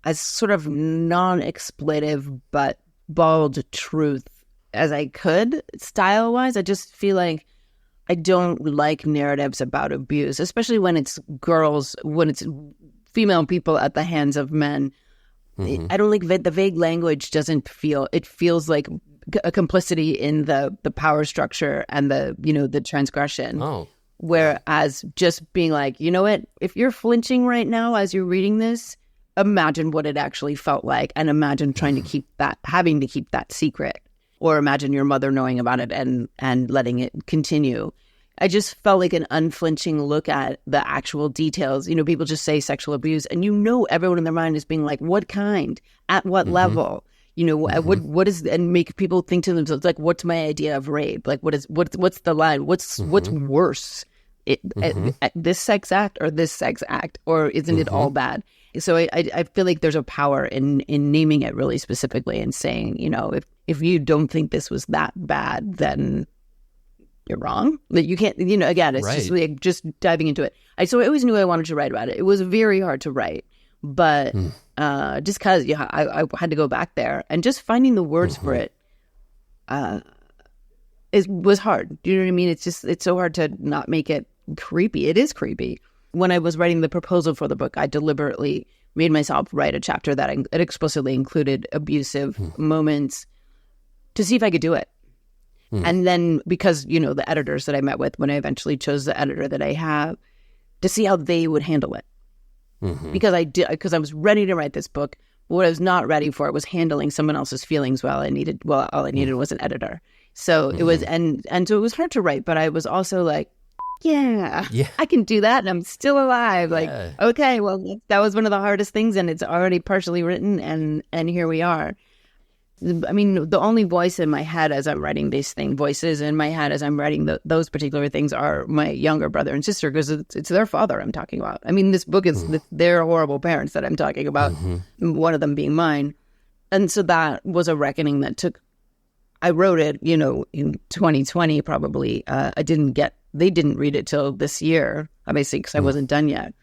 as sort of non-expletive but bald truth as I could, style-wise. I just feel like I don't like narratives about abuse, especially when it's girls, when it's female people at the hands of men. Mm-hmm. I don't like the vague language it feels like a complicity in the power structure and the transgression. Oh. Whereas just being like, you know what, if you're flinching right now as you're reading this, imagine what it actually felt like, and imagine having to keep that secret, or imagine your mother knowing about it and letting it continue. I just felt like an unflinching look at the actual details. People just say sexual abuse, and everyone in their mind is being like, what kind? At what level? What is, and make people think to themselves, like, what's my idea of rape? Like, what's the line? What's worse? This sex act or this sex act, or isn't it all bad? So I feel like there's a power in naming it really specifically and saying, if you don't think this was that bad, then you're wrong. That you can't, again, it's right. Just like just diving into it. So I always knew I wanted to write about it. It was very hard to write, but just because I had to go back there, and just finding the words for it was hard. Do you know what I mean? It's so hard to not make it creepy. It is creepy. When I was writing the proposal for the book, I deliberately made myself write a chapter that it explicitly included abusive moments to see if I could do it. And then because, the editors that I met with, when I eventually chose the editor that I have, to see how they would handle it. Because I was ready to write this book. What I was not ready for was handling someone else's feelings all I needed was an editor. So it was, and so it was hard to write, but I was also like, yeah, I can do that, and I'm still alive. Like, okay, well, that was one of the hardest things, and it's already partially written, and here we are. I mean, the only voice in my head as I'm writing these things, voices in my head as I'm writing those particular things, are my younger brother and sister, because it's their father I'm talking about. I mean, this book is their horrible parents that I'm talking about, one of them being mine. And so that was a reckoning that took, I wrote it, in 2020 probably. They didn't read it till this year, obviously, because I wasn't done yet.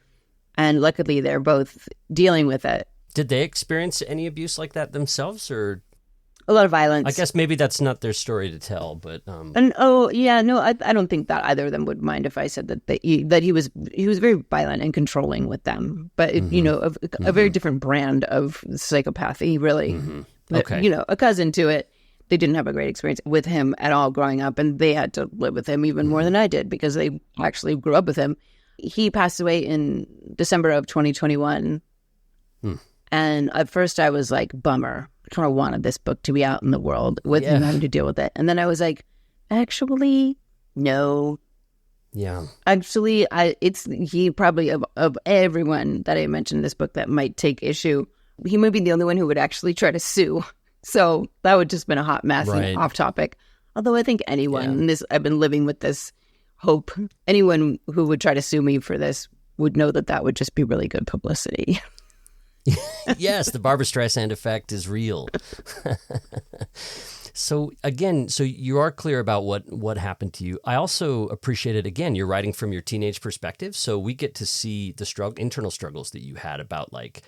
And luckily, they're both dealing with it. Did they experience any abuse like that themselves, or? A lot of violence. I guess maybe that's not their story to tell, but I don't think that either of them would mind if I said that he was very violent and controlling with them, but a very different brand of psychopathy, really. Okay. A cousin to it. They didn't have a great experience with him at all growing up, and they had to live with him even more than I did because they actually grew up with him. He passed away in December of 2021. And at first I was like, bummer. kind of wanted this book to be out in the world with him having to deal with it. And then I was like, actually, no. Yeah. Actually, he probably, of everyone that I mentioned in this book that might take issue, he might be the only one who would actually try to sue. So that would just been a hot mess and off topic. Although I think anyone, I've been living with this hope, anyone who would try to sue me for this would know that that would just be really good publicity. Yes, the Barbra Streisand effect is real. So again, so you are clear about what happened to you. I also appreciate it. Again, you're writing from your teenage perspective, so we get to see the internal struggles that you had about, like,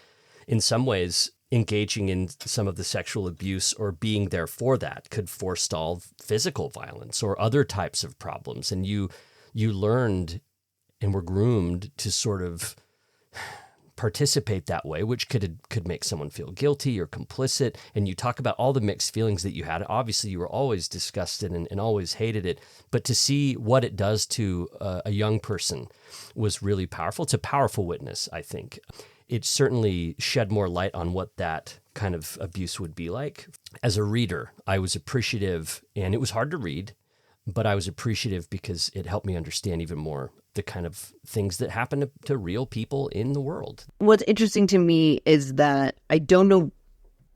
in some ways, engaging in some of the sexual abuse or being there for that could forestall physical violence or other types of problems. And you learned and were groomed to sort of participate that way, which could make someone feel guilty or complicit. And you talk about all the mixed feelings that you had. Obviously, you were always disgusted and always hated it. But to see what it does to a young person was really powerful. It's a powerful witness, I think. It certainly shed more light on what that kind of abuse would be like. As a reader, I was appreciative, and it was hard to read, but I was appreciative because it helped me understand even more the kind of things that happen to real people in the world. What's interesting to me is that I don't know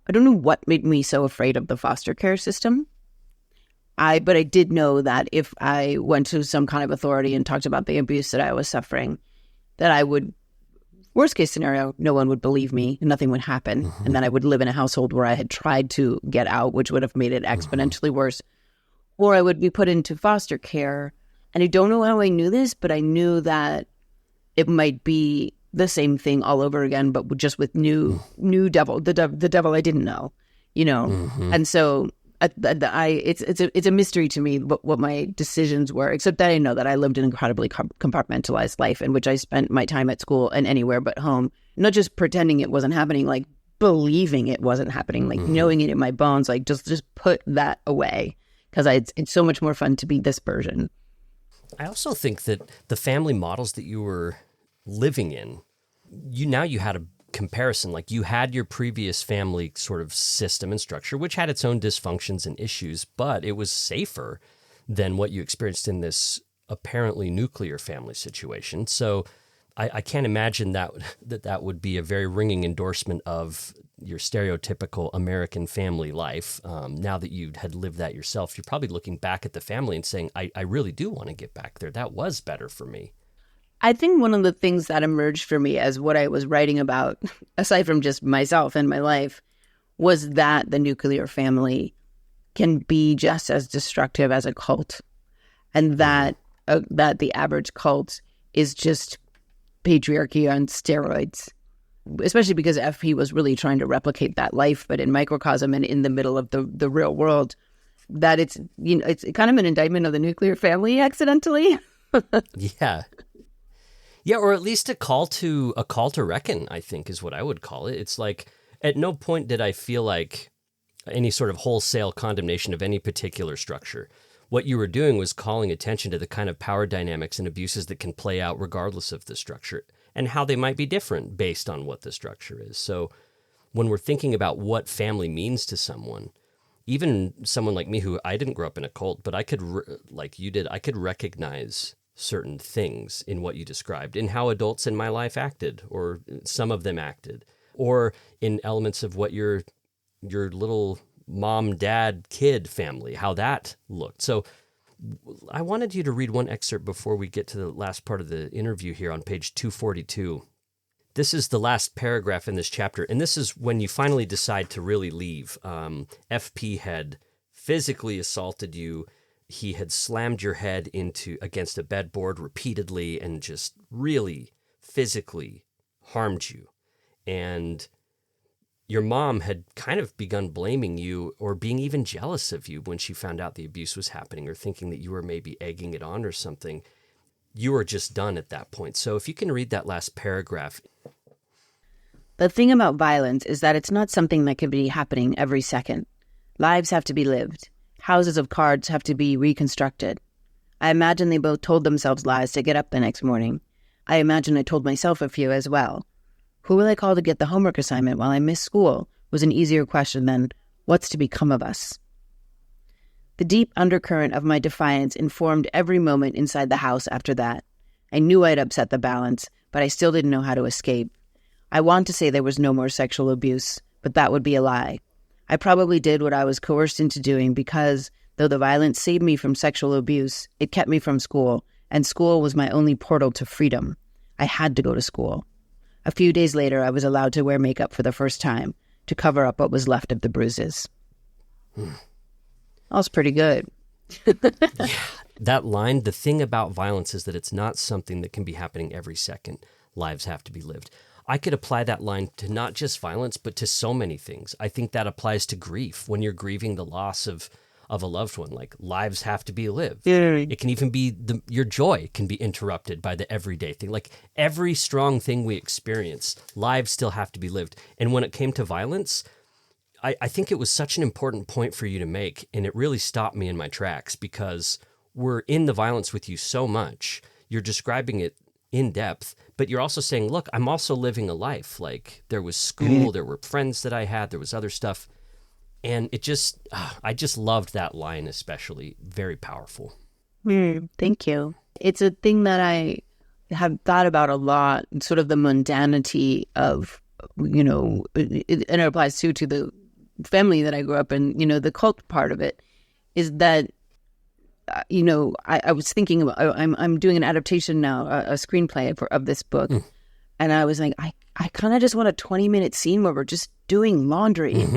what made me so afraid of the foster care system. But I did know that if I went to some kind of authority and talked about the abuse that I was suffering, that I would, worst case scenario, no one would believe me, nothing would happen. Mm-hmm. And then I would live in a household where I had tried to get out, which would have made it exponentially worse. Or I would be put into foster care. And I don't know how I knew this, but I knew that it might be the same thing all over again, but just with new devil, the devil I didn't know, you know? Mm-hmm. And so it's a mystery to me what my decisions were, except that I know that I lived an incredibly compartmentalized life in which I spent my time at school and anywhere but home, not just pretending it wasn't happening, like believing it wasn't happening, like knowing it in my bones, like just put that away, because it's so much more fun to be this version. I also think that the family models that you were living in, you had a comparison. Like, you had your previous family sort of system and structure, which had its own dysfunctions and issues, but it was safer than what you experienced in this apparently nuclear family situation. So I can't imagine that would be a very ringing endorsement of your stereotypical American family life. Now that you had lived that yourself, you're probably looking back at the family and saying, I really do want to get back there. That was better for me. I think one of the things that emerged for me as what I was writing about, aside from just myself and my life, was that the nuclear family can be just as destructive as a cult, and that the average cult is just patriarchy on steroids, especially because FP was really trying to replicate that life, but in microcosm and in the middle of the real world. That it's kind of an indictment of the nuclear family accidentally. Yeah, or at least a call to reckon, I think, is what I would call it. It's like, at no point did I feel like any sort of wholesale condemnation of any particular structure. What you were doing was calling attention to the kind of power dynamics and abuses that can play out regardless of the structure, and how they might be different based on what the structure is. So when we're thinking about what family means to someone, even someone like me, who I didn't grow up in a cult, but I could, like you did, I could recognize certain things in what you described, in how adults in my life acted, or some of them acted, or in elements of what your little mom, dad, kid family, how that looked. So I wanted you to read one excerpt before we get to the last part of the interview here on page 242. This is the last paragraph in this chapter, and this is when you finally decide to really leave. FP had physically assaulted you. He had slammed your head against a bedboard repeatedly and just really physically harmed you. And your mom had kind of begun blaming you, or being even jealous of you when she found out the abuse was happening, or thinking that you were maybe egging it on or something. You were just done at that point. So if you can read that last paragraph. The thing about violence is that it's not something that can be happening every second. Lives have to be lived. Houses of cards have to be reconstructed. I imagine they both told themselves lies to get up the next morning. I imagine I told myself a few as well. Who will I call to get the homework assignment while I miss school? was an easier question than, what's to become of us? The deep undercurrent of my defiance informed every moment inside the house after that. I knew I'd upset the balance, but I still didn't know how to escape. I want to say there was no more sexual abuse, but that would be a lie. I probably did what I was coerced into doing because, though the violence saved me from sexual abuse, it kept me from school, and school was my only portal to freedom. I had to go to school. A few days later, I was allowed to wear makeup for the first time, to cover up what was left of the bruises. That was pretty good. Yeah, that line, the thing about violence is that it's not something that can be happening every second. Lives have to be lived. I could apply that line to not just violence, but to so many things. I think that applies to grief when you're grieving the loss of a loved one. Like, lives have to be lived. It can even be your joy can be interrupted by the everyday thing. Like, every strong thing we experience, lives still have to be lived. And when it came to violence, I think it was such an important point for you to make, and it really stopped me in my tracks because we're in the violence with you so much. You're describing it in depth, but you're also saying, look, I'm also living a life. Like, there was school, there were friends that I had, there was other stuff. And it just, I just loved that line especially. Very powerful. Thank you. It's a thing that I have thought about a lot, sort of the mundanity of, you know, and it applies too to the family that I grew up in, you know, the cult part of it is that, you know, I was thinking about, I'm doing an adaptation now, a screenplay of this book. And I was like, I kind of just want a 20-minute scene where we're just doing laundry.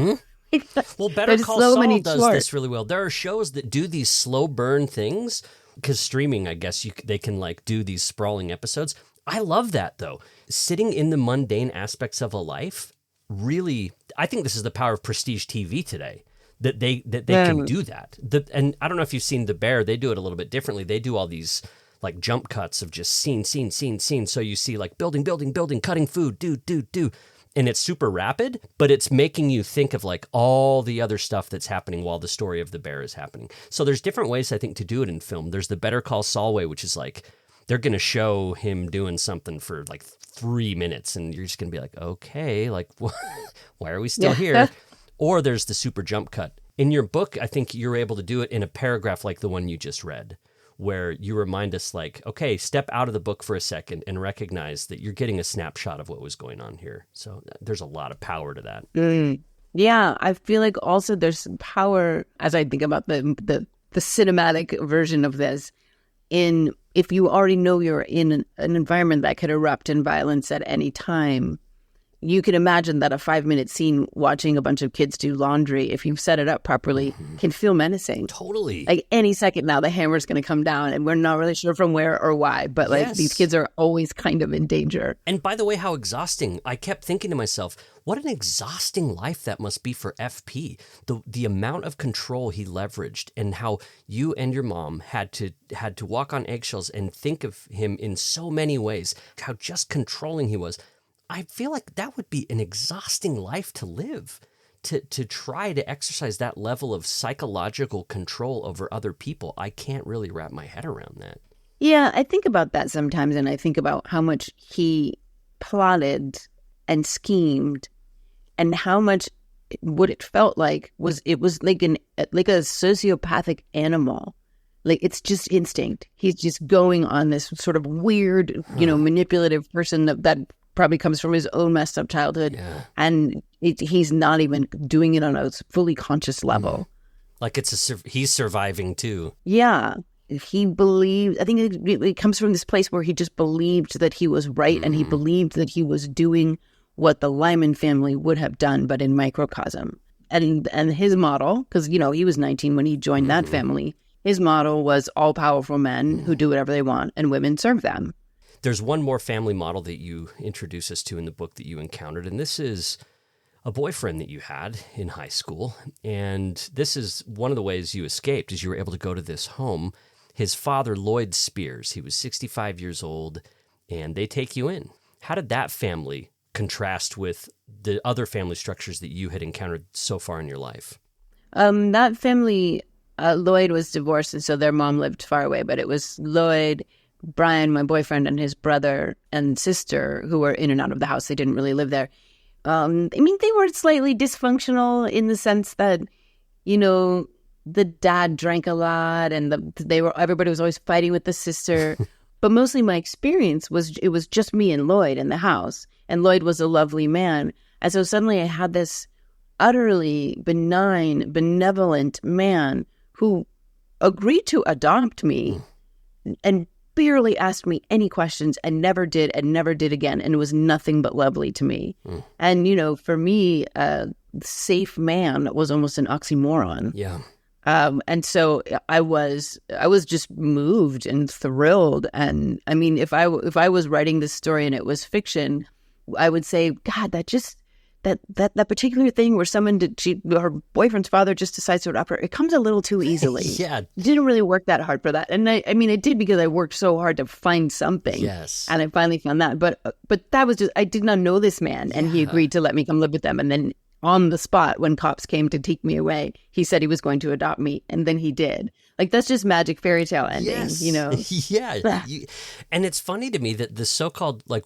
Well, Better Call Saul does this really well. There are shows that do these slow burn things because streaming, I guess they can like do these sprawling episodes. I love that though. Sitting in the mundane aspects of a life, really, I think this is the power of prestige TV today. That they can do that. And I don't know if you've seen The Bear. They do it a little bit differently. They do all these like jump cuts of just scene. So you see like building, cutting food, do. And it's super rapid, but it's making you think of like all the other stuff that's happening while the story of the bear is happening. So there's different ways, I think, to do it in film. There's the Better Call Saul way, which is like they're going to show him doing something for like 3 minutes, and you're just going to be like, okay, like why are we still here? Or there's the super jump cut. In your book, I think you're able to do it in a paragraph like the one you just read, where you remind us like, okay, step out of the book for a second and recognize that you're getting a snapshot of what was going on here. So there's a lot of power to that. Yeah, I feel like also there's some power, as I think about the cinematic version of this, in if you already know you're in an environment that could erupt in violence at any time, you can imagine that a 5-minute scene watching a bunch of kids do laundry, if you've set it up properly, can feel menacing. Totally. Like any second now, the hammer's going to come down and we're not really sure from where or why. But like these kids are always kind of in danger. And by the way, how exhausting. I kept thinking to myself, what an exhausting life that must be for FP. The amount of control he leveraged and how you and your mom had to walk on eggshells and think of him in so many ways, how just controlling he was. I feel like that would be an exhausting life to live, to try to exercise that level of psychological control over other people. I can't really wrap my head around that. Yeah, I think about that sometimes, and I think about how much he plotted and schemed, and how much what it felt like was like a sociopathic animal. Like, it's just instinct. He's just going on this sort of weird, manipulative person that probably comes from his own messed up childhood. Yeah. And he's not even doing it on a fully conscious level. Like he's surviving too. Yeah. He believed, I think it comes from this place where he just believed that he was right, and he believed that he was doing what the Lyman family would have done, but in microcosm. And his model, because, he was 19 when he joined that family, his model was all powerful men who do whatever they want and women serve them. There's one more family model that you introduce us to in the book that you encountered, and this is a boyfriend that you had in high school. And this is one of the ways you escaped, is you were able to go to this home. His father, Lloyd Spears, he was 65 years old, and they take you in. How did that family contrast with the other family structures that you had encountered so far in your life? That family, Lloyd was divorced, and so their mom lived far away, but it was Lloyd, Brian, my boyfriend, and his brother and sister who were in and out of the house. They didn't really live there. I mean, they were slightly dysfunctional in the sense that, you know, the dad drank a lot and everybody was always fighting with the sister. But mostly my experience was it was just me and Lloyd in the house. And Lloyd was a lovely man. And so suddenly I had this utterly benign, benevolent man who agreed to adopt me and barely asked me any questions and never did again. And it was nothing but lovely to me. And, you know, for me, safe man was almost an oxymoron. Yeah. And so I was just moved and thrilled. And I mean, if I was writing this story and it was fiction, I would say, God, that particular thing where her boyfriend's father just decides to adopt her, it comes a little too easily. Yeah. It didn't really work that hard for that. And I mean, it did because I worked so hard to find something. Yes. And I finally found that. But that was just, I did not know this man. And he agreed to let me come live with them. And then on the spot, when cops came to take me away, he said he was going to adopt me. And then he did. Like, that's just magic fairy tale ending, yes. you know? Yeah. And it's funny to me that the so-called, like,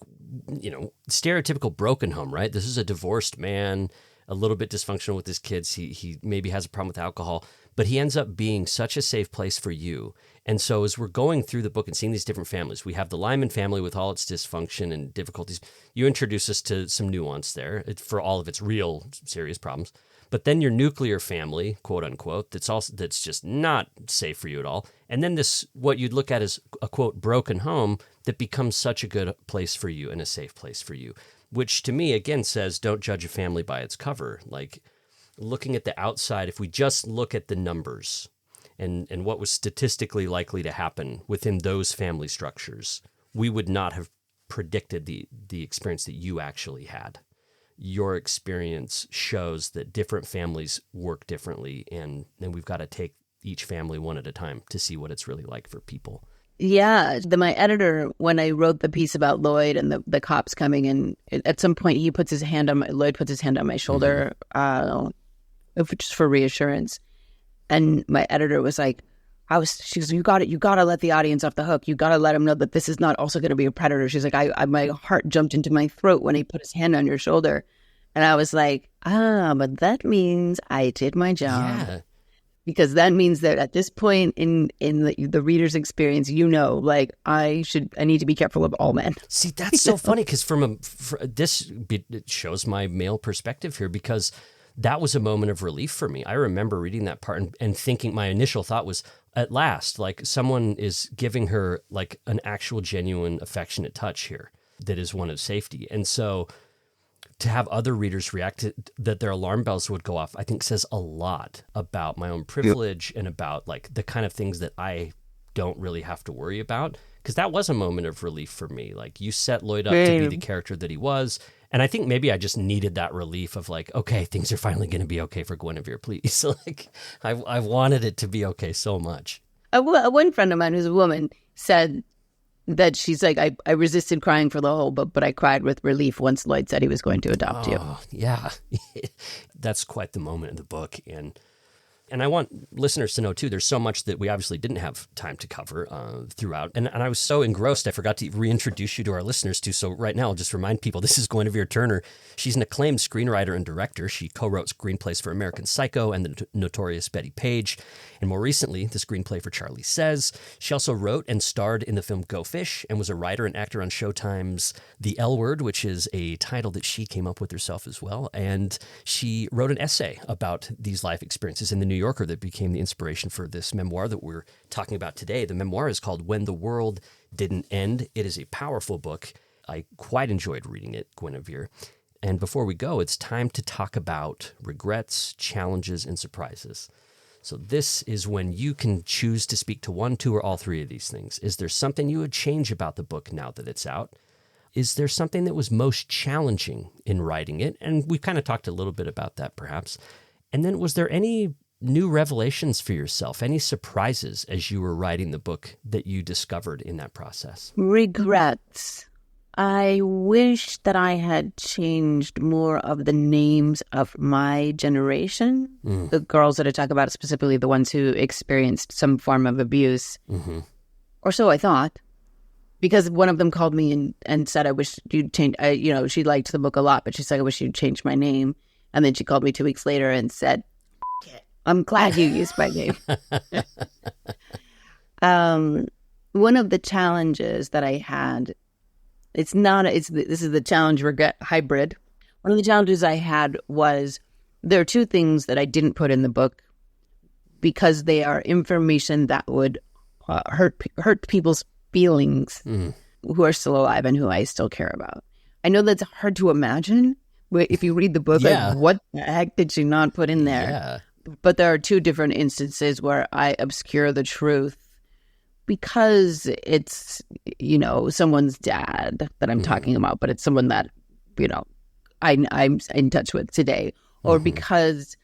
you know, stereotypical broken home, right? This is a divorced man, a little bit dysfunctional with his kids. He maybe has a problem with alcohol, but he ends up being such a safe place for you. And so as we're going through the book and seeing these different families, we have the Lyman family with all its dysfunction and difficulties. You introduce us to some nuance there for all of its real serious problems. But then your nuclear family, quote unquote, that's just not safe for you at all. And then this, what you'd look at as a quote, broken home that becomes such a good place for you and a safe place for you, which to me, again, says don't judge a family by its cover. Like looking at the outside, if we just look at the numbers and what was statistically likely to happen within those family structures, we would not have predicted the experience that you actually had. Your experience shows that different families work differently, and we've got to take each family one at a time to see what it's really like for people. Yeah. My editor, when I wrote the piece about Lloyd and the cops coming in, at some point Lloyd puts his hand on my shoulder, just for reassurance. And my editor was like, she goes, you got to let the audience off the hook. You got to let them know that this is not also going to be a predator. She's like, my heart jumped into my throat when he put his hand on your shoulder. And I was like, but that means I did my job. Yeah. Because that means that at this point in the reader's experience, you know, like I need to be careful of all men. See, that's so funny because it shows my male perspective here, because that was a moment of relief for me. I remember reading that part and thinking, my initial thought was, at last, like someone is giving her like an actual genuine affectionate touch here that is one of safety. And so to have other readers react to that, their alarm bells would go off, I think says a lot about my own privilege and about like the kind of things that I don't really have to worry about. Because that was a moment of relief for me. Like you set Lloyd up to be the character that he was. And I think maybe I just needed that relief of like, okay, things are finally going to be okay for Guinevere, please. So like I wanted it to be okay so much. One friend of mine who's a woman said that she's like, I resisted crying for the whole book, but I cried with relief once Lloyd said he was going to adopt you. Yeah. That's quite the moment in the book. And I want listeners to know, too, there's so much that we obviously didn't have time to cover throughout. And I was so engrossed, I forgot to reintroduce you to our listeners, too. So right now, I'll just remind people, this is Guinevere Turner. She's an acclaimed screenwriter and director. She co-wrote screenplays for American Psycho and the Notorious Bettie Page. And more recently, the screenplay for Charlie Says. She also wrote and starred in the film Go Fish and was a writer and actor on Showtime's The L Word, which is a title that she came up with herself as well. And she wrote an essay about these life experiences in the New Yorker that became the inspiration for this memoir that we're talking about today. The memoir is called When the World Didn't End. It is a powerful book. I quite enjoyed reading it, Guinevere. And before we go, it's time to talk about regrets, challenges, and surprises. So this is when you can choose to speak to one, two, or all three of these things. Is there something you would change about the book now that it's out? Is there something that was most challenging in writing it? And we kind of talked a little bit about that, perhaps. And then was there any new revelations for yourself, any surprises as you were writing the book that you discovered in that process? Regrets. I wish that I had changed more of the names of my generation, the girls that I talk about, specifically the ones who experienced some form of abuse, or so I thought. because one of them called me and said, I wish you'd change, she liked the book a lot, but she said, I wish you'd change my name. And then she called me 2 weeks later and said, I'm glad you used my name. One of the challenges that I had, this is the challenge regret hybrid. One of the challenges I had was there are two things that I didn't put in the book because they are information that would hurt people's feelings who are still alive and who I still care about. I know that's hard to imagine if you read the book, like, what the heck did she not put in there? Yeah. But there are two different instances where I obscure the truth because it's, someone's dad that I'm talking about, but it's someone that, I'm in touch with today. Or because,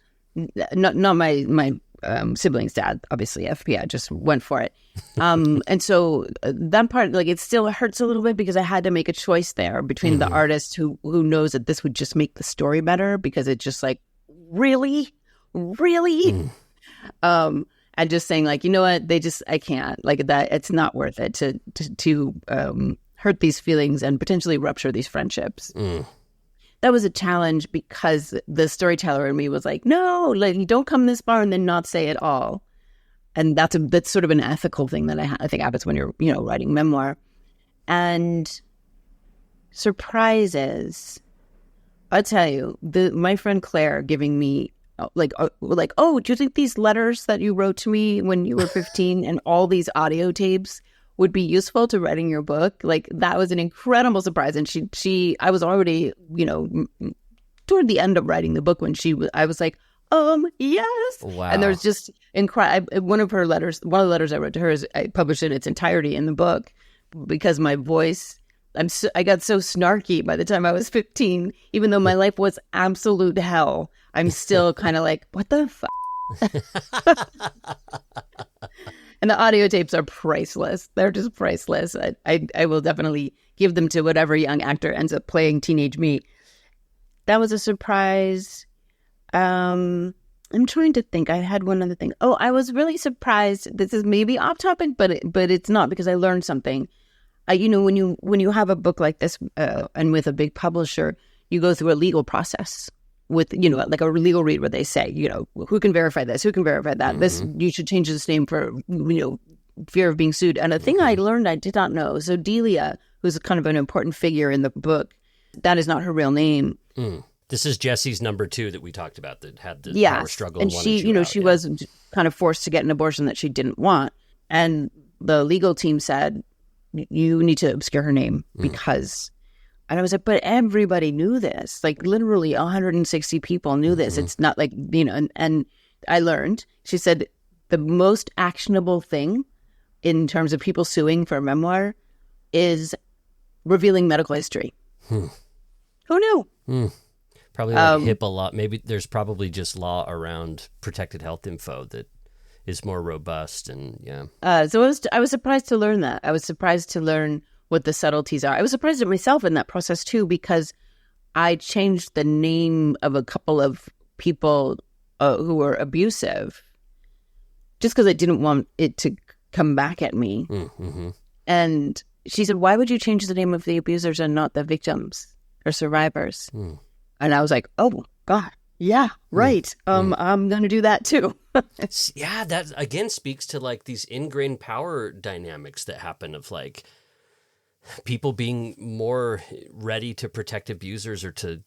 not my sibling's dad, obviously, FBI just went for it. And so that part, like, it still hurts a little bit because I had to make a choice there between the artist who knows that this would just make the story better because it's just like, really? And just saying, like, you know what, I can't, like, that it's not worth it to hurt these feelings and potentially rupture these friendships. That was a challenge because the storyteller in me was like, no, like, you don't come this far and then not say it all. And that's sort of an ethical thing that I think happens when you're, writing memoir. And surprises, I'll tell you, my friend Claire giving me oh, do you think these letters that you wrote to me when you were 15 and all these audio tapes would be useful to writing your book? Like, that was an incredible surprise. And I was already, toward the end of writing the book when I was like, yes. Wow. And there's just one of the letters I wrote to her is I published in its entirety in the book because my voice, I got so snarky by the time I was 15, even though my life was absolute hell. I'm still kind of like, what the fuck? And the audio tapes are priceless. They're just priceless. I will definitely give them to whatever young actor ends up playing teenage me. That was a surprise. I'm trying to think. I had one other thing. Oh, I was really surprised. This is maybe off topic, but it's not because I learned something. When you have a book like this and with a big publisher, you go through a legal process with, like a legal read where they say, who can verify this? Who can verify that? This, you should change this name for, fear of being sued. And a thing I learned I did not know. So Delia, who's kind of an important figure in the book, that is not her real name. This is Jesse's number 2 that we talked about that had the power struggle. And she, she was kind of forced to get an abortion that she didn't want. And the legal team said, you need to obscure her name because... And I was like, but everybody knew this. Like, literally 160 people knew this. It's not like, and I learned, she said, the most actionable thing in terms of people suing for a memoir is revealing medical history. Who knew? Probably like HIPAA law. Maybe there's probably just law around protected health info that is more robust. And so I was surprised to learn that. I was surprised to learn what the subtleties are. I was surprised at myself in that process too, because I changed the name of a couple of people who were abusive just because I didn't want it to come back at me. And she said, why would you change the name of the abusers and not the victims or survivors? And I was like, oh God, yeah, right. I'm going to do that too. Yeah, that again speaks to like these ingrained power dynamics that happen of like, people being more ready to protect abusers or to,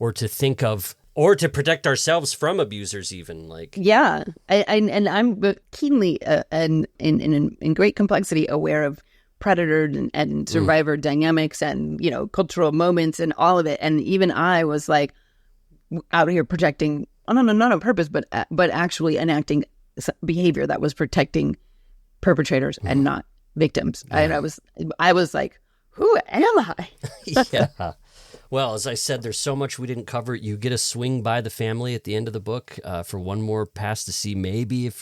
or to think of, or to protect ourselves from abusers even like. Yeah. And I'm keenly and in great complexity aware of predator and survivor dynamics and, cultural moments and all of it. And even I was like out here protecting, not on purpose, but actually enacting behavior that was protecting perpetrators and not victims. And I was like, who am I? Yeah. Well, as I said, there's so much we didn't cover. You get a swing by the family at the end of the book for one more pass to see maybe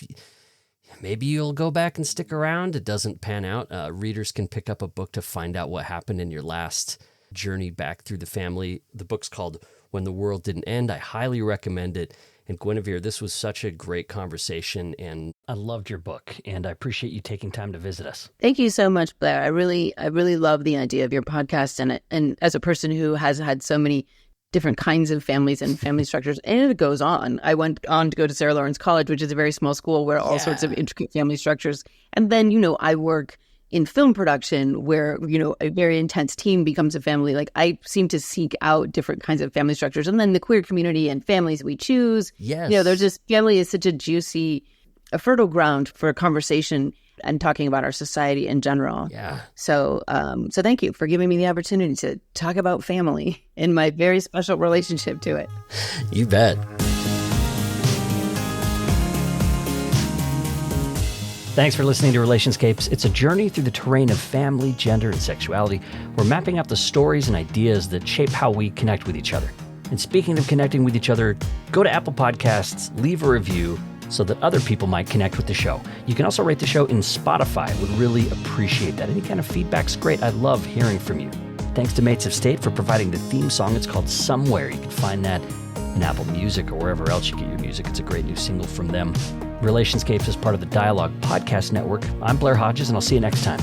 you'll go back and stick around. It doesn't pan out. Readers can pick up a book to find out what happened in your last journey back through the family. The book's called When the World Didn't End. I highly recommend it. And Guinevere, this was such a great conversation, and I loved your book, and I appreciate you taking time to visit us. Thank you so much, Blair. I really love the idea of your podcast, and as a person who has had so many different kinds of families and family structures, and it goes on. I went on to go to Sarah Lawrence College, which is a very small school where all sorts of intricate family structures. And then, I work in film production where, a very intense team becomes a family. Like, I seem to seek out different kinds of family structures. And then the queer community and families we choose. Yes. There's just, family is such a fertile ground for conversation and talking about our society in general. Yeah. So thank you for giving me the opportunity to talk about family and my very special relationship to it. You bet. Thanks for listening to Relationscapes. It's a journey through the terrain of family, gender, and sexuality. We're mapping out the stories and ideas that shape how we connect with each other. And speaking of connecting with each other, go to Apple Podcasts, leave a review, so that other people might connect with the show. You can also rate the show in Spotify. Would really appreciate that. Any kind of feedback's great. I love hearing from you. Thanks to Mates of State for providing the theme song. It's called Somewhere. You can find that in Apple Music or wherever else you get your music. It's a great new single from them. Relationscapes is part of the Dialogue Podcast Network. I'm Blair Hodges, and I'll see you next time.